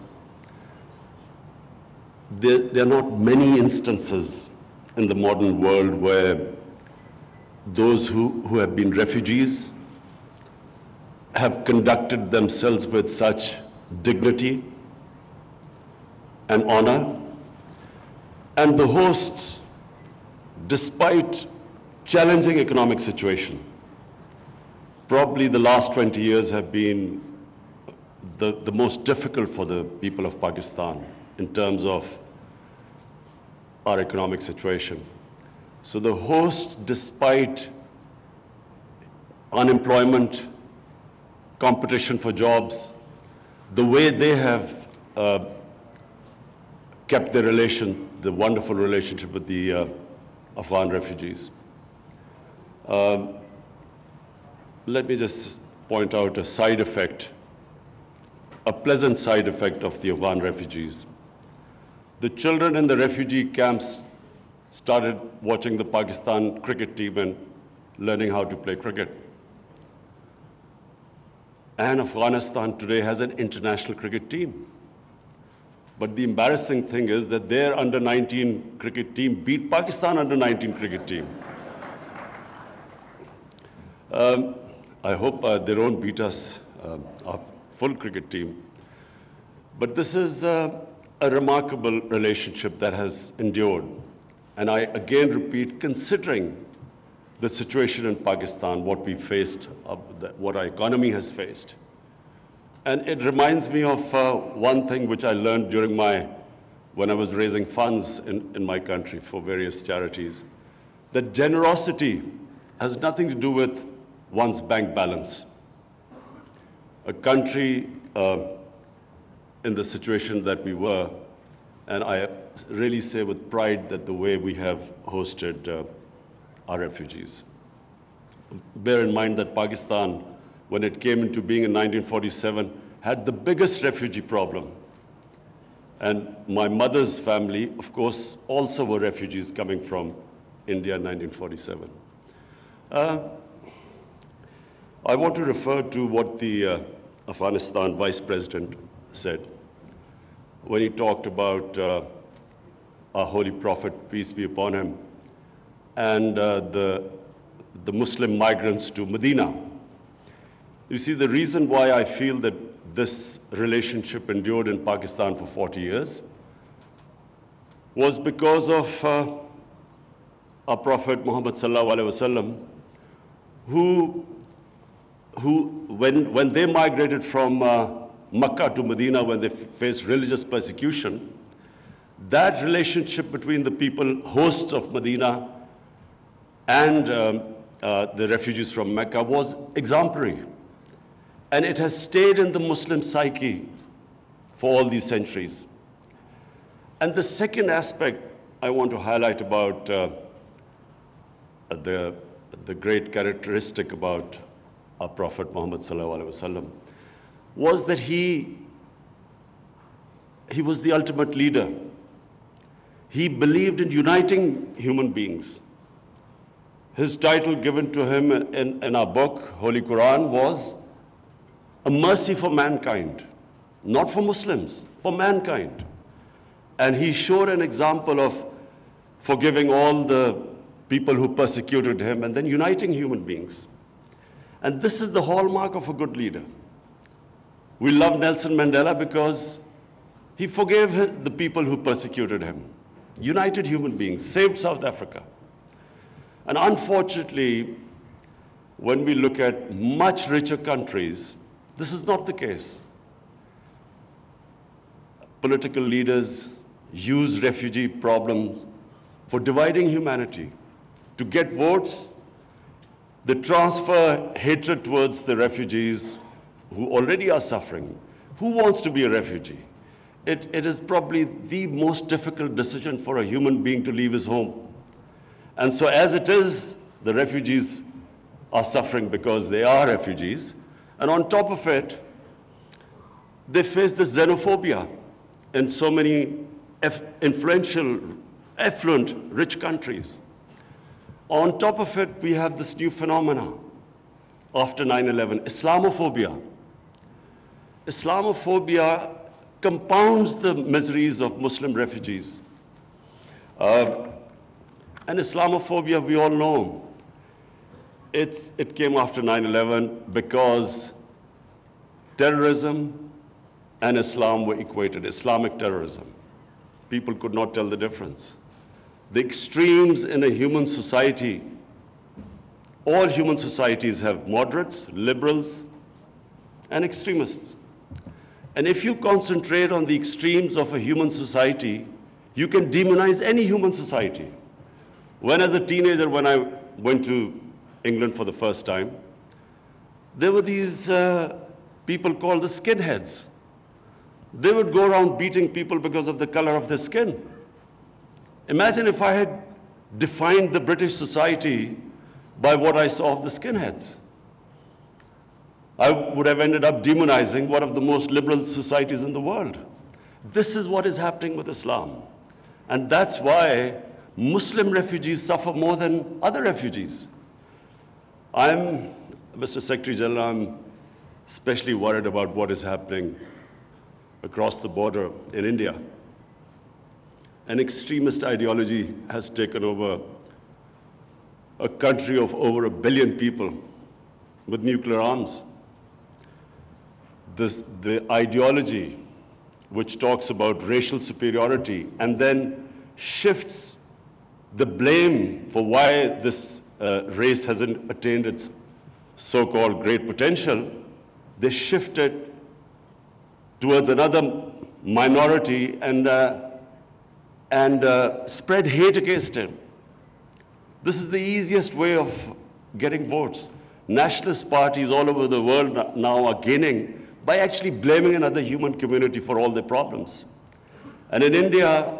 there are not many instances in the modern world where those who have been refugees have conducted themselves with such dignity and honor, and the hosts, despite challenging economic situation, probably the last 20 years have been the most difficult for the people of Pakistan in terms of our economic situation. So the hosts, despite unemployment, competition for jobs, the way they have kept their relations, the wonderful relationship with the Afghan refugees. Let me just point out a side effect, a pleasant side effect of the Afghan refugees. The children in the refugee camps started watching the Pakistan cricket team and learning how to play cricket. And Afghanistan today has an international cricket team. But the embarrassing thing is that their under-19 cricket team beat Pakistan under-19 cricket team. I hope they don't beat us, our full cricket team. But this is a remarkable relationship that has endured. And I again repeat, considering the situation in Pakistan, what we faced, what our economy has faced. And it reminds me of one thing which I learned during when I was raising funds in my country for various charities, that generosity has nothing to do with one's bank balance. A country in the situation that we were, and I really say with pride that the way we have hosted our refugees. Bear in mind that Pakistan, when it came into being in 1947, had the biggest refugee problem. And my mother's family, of course, also were refugees coming from India in 1947. I want to refer to what the Afghanistan Vice President said when he talked about our Holy Prophet, peace be upon him, and the Muslim migrants to Medina. You see, the reason why I feel that this relationship endured in Pakistan for 40 years was because of our Prophet Muhammad sallallahu alaihi wasallam, who when they migrated from Makkah to Medina, when they faced religious persecution, that relationship between the people, hosts of Medina, and the refugees from Mecca was exemplary. And it has stayed in the Muslim psyche for all these centuries. And the second aspect I want to highlight about the great characteristic about our Prophet Muhammad sallallahu alaihi wasallam was that he was the ultimate leader. He believed in uniting human beings. His title given to him in our book, Holy Quran, was a mercy for mankind, not for Muslims, for mankind. And he showed an example of forgiving all the people who persecuted him and then uniting human beings. And this is the hallmark of a good leader. We love Nelson Mandela because he forgave the people who persecuted him, united human beings, saved South Africa. And unfortunately, when we look at much richer countries, this is not the case. Political leaders use refugee problems for dividing humanity. To get votes, they transfer hatred towards the refugees who already are suffering. Who wants to be a refugee? It is probably the most difficult decision for a human being to leave his home. And so as it is, the refugees are suffering because they are refugees. And on top of it, they face this xenophobia in so many influential, affluent, rich countries. On top of it, we have this new phenomena after 9/11, Islamophobia. Islamophobia compounds the miseries of Muslim refugees. And Islamophobia, we all know, it came after 9/11 because terrorism and Islam were equated, Islamic terrorism. People could not tell the difference. The extremes in a human society, all human societies have moderates, liberals, and extremists. And if you concentrate on the extremes of a human society, you can demonize any human society. When as a teenager, when I went to England for the first time, there were these people called the skinheads. They would go around beating people because of the color of their skin. Imagine if I had defined the British society by what I saw of the skinheads. I would have ended up demonizing one of the most liberal societies in the world. This is what is happening with Islam. And that's why Muslim refugees suffer more than other refugees. Mr. Secretary General, I'm especially worried about what is happening across the border in India. An extremist ideology has taken over a country of over 1 billion people with nuclear arms. The ideology which talks about racial superiority and then shifts the blame for why this race hasn't attained its so-called great potential, they shift it towards another minority and spread hate against it. This is the easiest way of getting votes. Nationalist parties all over the world now are gaining by actually blaming another human community for all their problems. And in India,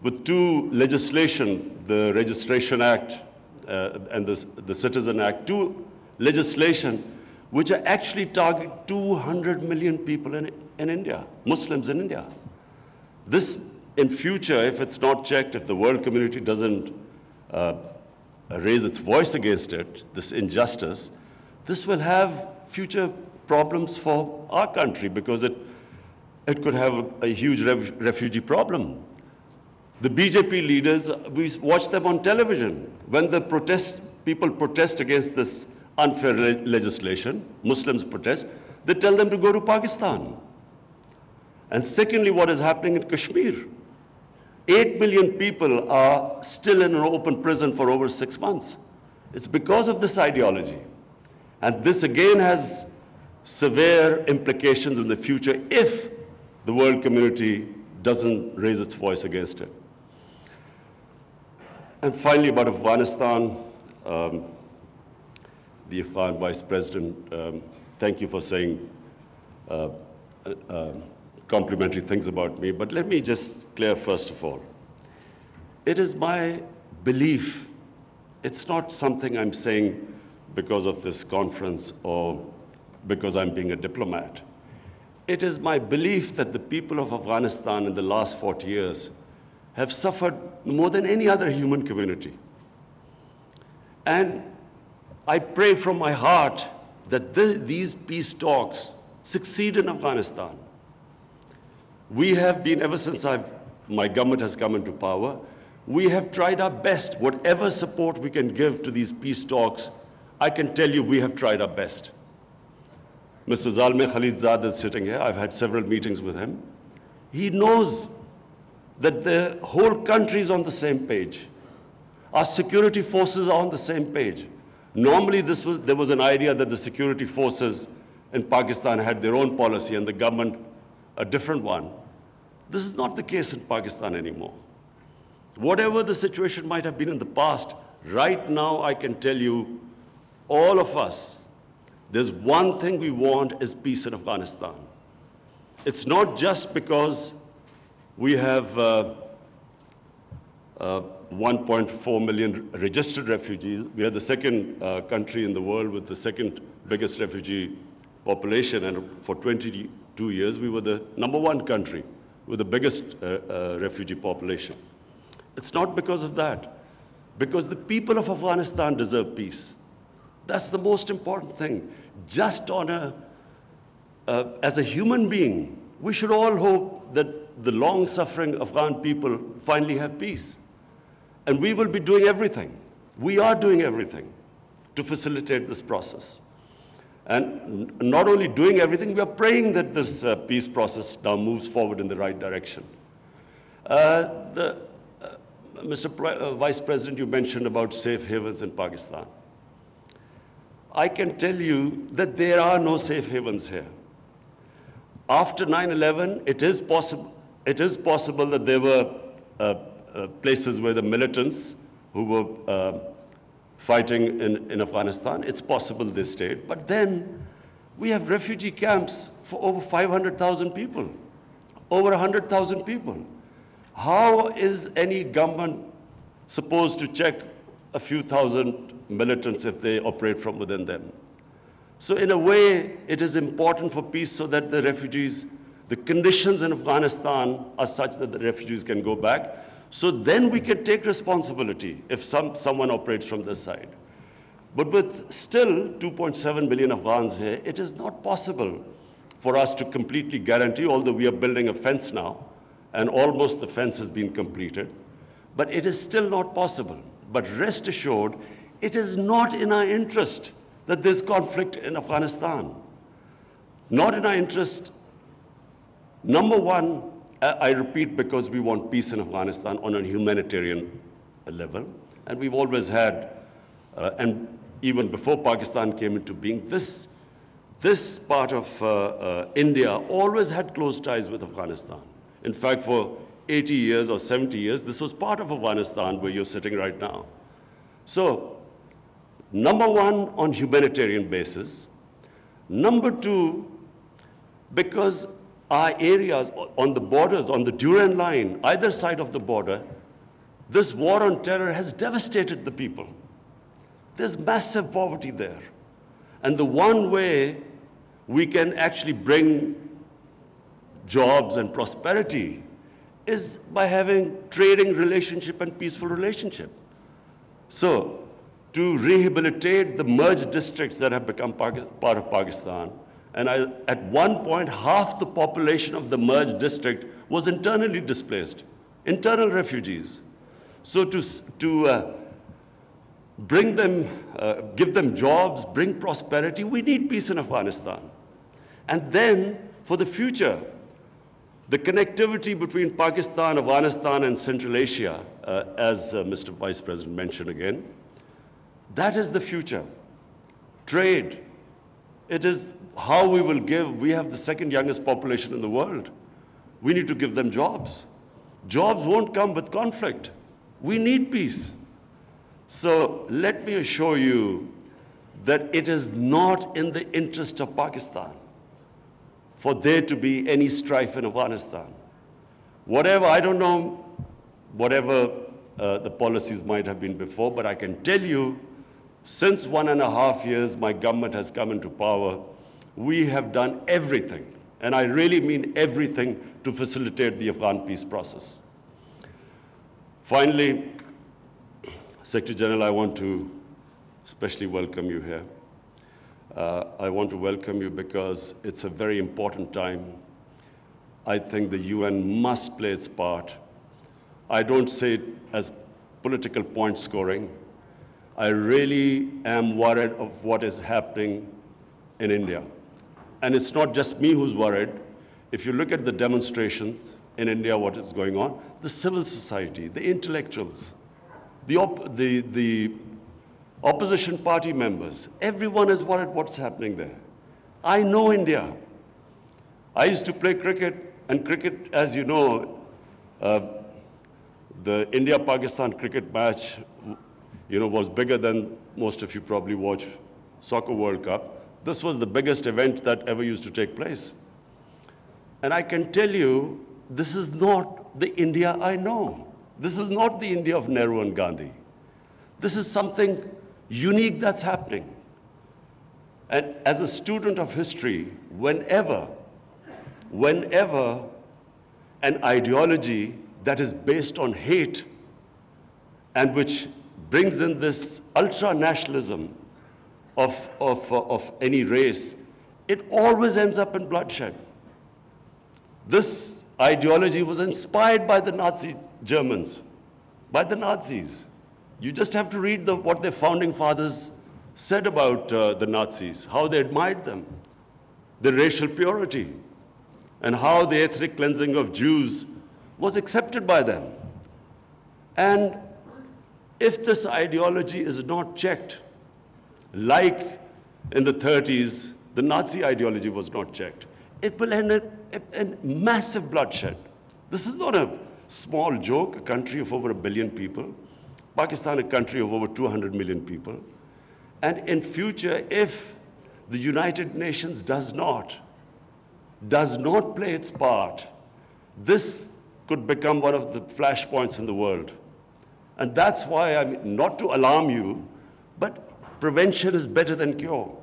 with two legislation, the Registration Act and the Citizen Act, two legislation which are actually target 200 million people in India, Muslims in India. This, in future, if it's not checked, if the world community doesn't raise its voice against it, this injustice, this will have future problems for our country because it could have a huge refugee problem. The BJP leaders, we watch them on television. When the people protest against this unfair legislation, Muslims protest, they tell them to go to Pakistan. And secondly, what is happening in Kashmir? 8 million people are still in an open prison for over 6 months. It's because of this ideology. And this again has severe implications in the future if the world community doesn't raise its voice against it. And finally, about Afghanistan, the Afghan Vice President, thank you for saying complimentary things about me, but let me just clear first of all. It is my belief, it's not something I'm saying because of this conference or because I'm being a diplomat. It is my belief that the people of Afghanistan in the last 40 years have suffered more than any other human community. And I pray from my heart that these peace talks succeed in Afghanistan. We have been, ever since my government has come into power, we have tried our best. Whatever support we can give to these peace talks, I can tell you we have tried our best. Mr. Zalmay Khalilzad is sitting here. I've had several meetings with him. He knows that the whole country is on the same page. Our security forces are on the same page. Normally, there was an idea that the security forces in Pakistan had their own policy and the government a different one. This is not the case in Pakistan anymore. Whatever the situation might have been in the past, right now I can tell you, all of us, there's one thing we want is peace in Afghanistan. It's not just because we have 1.4 million registered refugees. We are the second country in the world with the second biggest refugee population, and for 22 years we were the #1 country with the biggest refugee population. It's not because of that, because the people of Afghanistan deserve peace. That's the most important thing. Just on as a human being, we should all hope that the long-suffering Afghan people finally have peace. And we will be doing everything. We are doing everything to facilitate this process. And not only doing everything, we are praying that this peace process now moves forward in the right direction. Mr. Vice President, you mentioned about safe havens in Pakistan. I can tell you that there are no safe havens here. After 9/11, it is possible that there were places where the militants who were fighting in Afghanistan, it's possible they stayed. But then we have refugee camps for over 500,000 people, over 100,000 people. How is any government supposed to check a few thousand militants if they operate from within them? So in a way, it is important for peace so that the refugees, the conditions in Afghanistan are such that the refugees can go back. So then we can take responsibility if someone operates from this side. But with still 2.7 million Afghans here, it is not possible for us to completely guarantee, although we are building a fence now, and almost the fence has been completed. But it is still not possible. But rest assured, it is not in our interest that there's conflict in Afghanistan. Not in our interest. #1, I repeat, because we want peace in Afghanistan on a humanitarian level. And we've always had, and even before Pakistan came into being, this part of India always had close ties with Afghanistan. In fact, for 80 years or 70 years, this was part of Afghanistan where you're sitting right now. So, #1, on humanitarian basis. #2, because our areas on the borders, on the Durand line, either side of the border, this war on terror has devastated the people. There's massive poverty there. And the one way we can actually bring jobs and prosperity is by having trading relationship and peaceful relationship. So, to rehabilitate the merged districts that have become part of Pakistan, and at one point, half the population of the merged district was internally displaced, internal refugees. So to bring them, give them jobs, bring prosperity, we need peace in Afghanistan. And then, for the future, the connectivity between Pakistan, Afghanistan, and Central Asia, as Mr. Vice President mentioned again, that is the future. Trade. It is how we will give. We have the second youngest population in the world. We need to give them jobs. Jobs won't come with conflict. We need peace. So let me assure you that it is not in the interest of Pakistan for there to be any strife in Afghanistan. Whatever, I don't know, whatever the policies might have been before, but I can tell you, since 1.5 years my government has come into power, we have done everything, and I really mean everything, to facilitate the Afghan peace process. Finally, Secretary General, I want to especially welcome you here. I want to welcome you because it's a very important time. I think the UN must play its part. I don't say it as political point scoring. I really am worried of what is happening in India. And it's not just me who's worried. If you look at the demonstrations in India, what is going on, the civil society, the intellectuals, the opposition party members, everyone is worried what's happening there. I know India. I used to play cricket, and cricket, as you know, the India-Pakistan cricket match, was bigger than most of you probably watch Soccer World Cup. This was the biggest event that ever used to take place. And I can tell you, this is not the India I know. This is not the India of Nehru and Gandhi. This is something unique that's happening. And as a student of history, whenever an ideology that is based on hate and which brings in this ultra-nationalism of any race, it always ends up in bloodshed. This ideology was inspired by the Nazi Germans, by the Nazis. You just have to read what their founding fathers said about the Nazis, how they admired them, the racial purity, and how the ethnic cleansing of Jews was accepted by them. And if this ideology is not checked, like in the 30s, the Nazi ideology was not checked, it will end in massive bloodshed. This is not a small joke, a country of over 1 billion people, Pakistan, a country of over 200 million people. And in future, if the United Nations does not play its part, this could become one of the flashpoints in the world. And that's why, not to alarm you, but prevention is better than cure.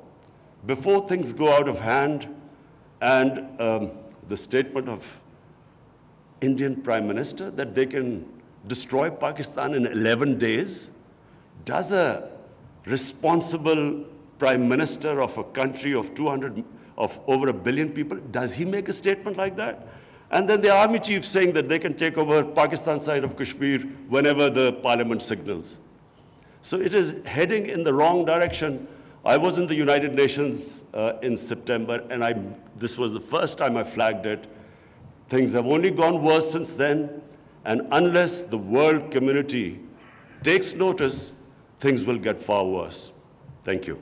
Before things go out of hand, and the statement of Indian Prime Minister that they can destroy Pakistan in 11 days, does a responsible Prime Minister of a country of over 1 billion people, does he make a statement like that? And then the army chief saying that they can take over Pakistan side of Kashmir whenever the parliament signals. So it is heading in the wrong direction. I was in the United Nations in September, and this was the first time I flagged it. Things have only gone worse since then, and unless the world community takes notice, things will get far worse. Thank you.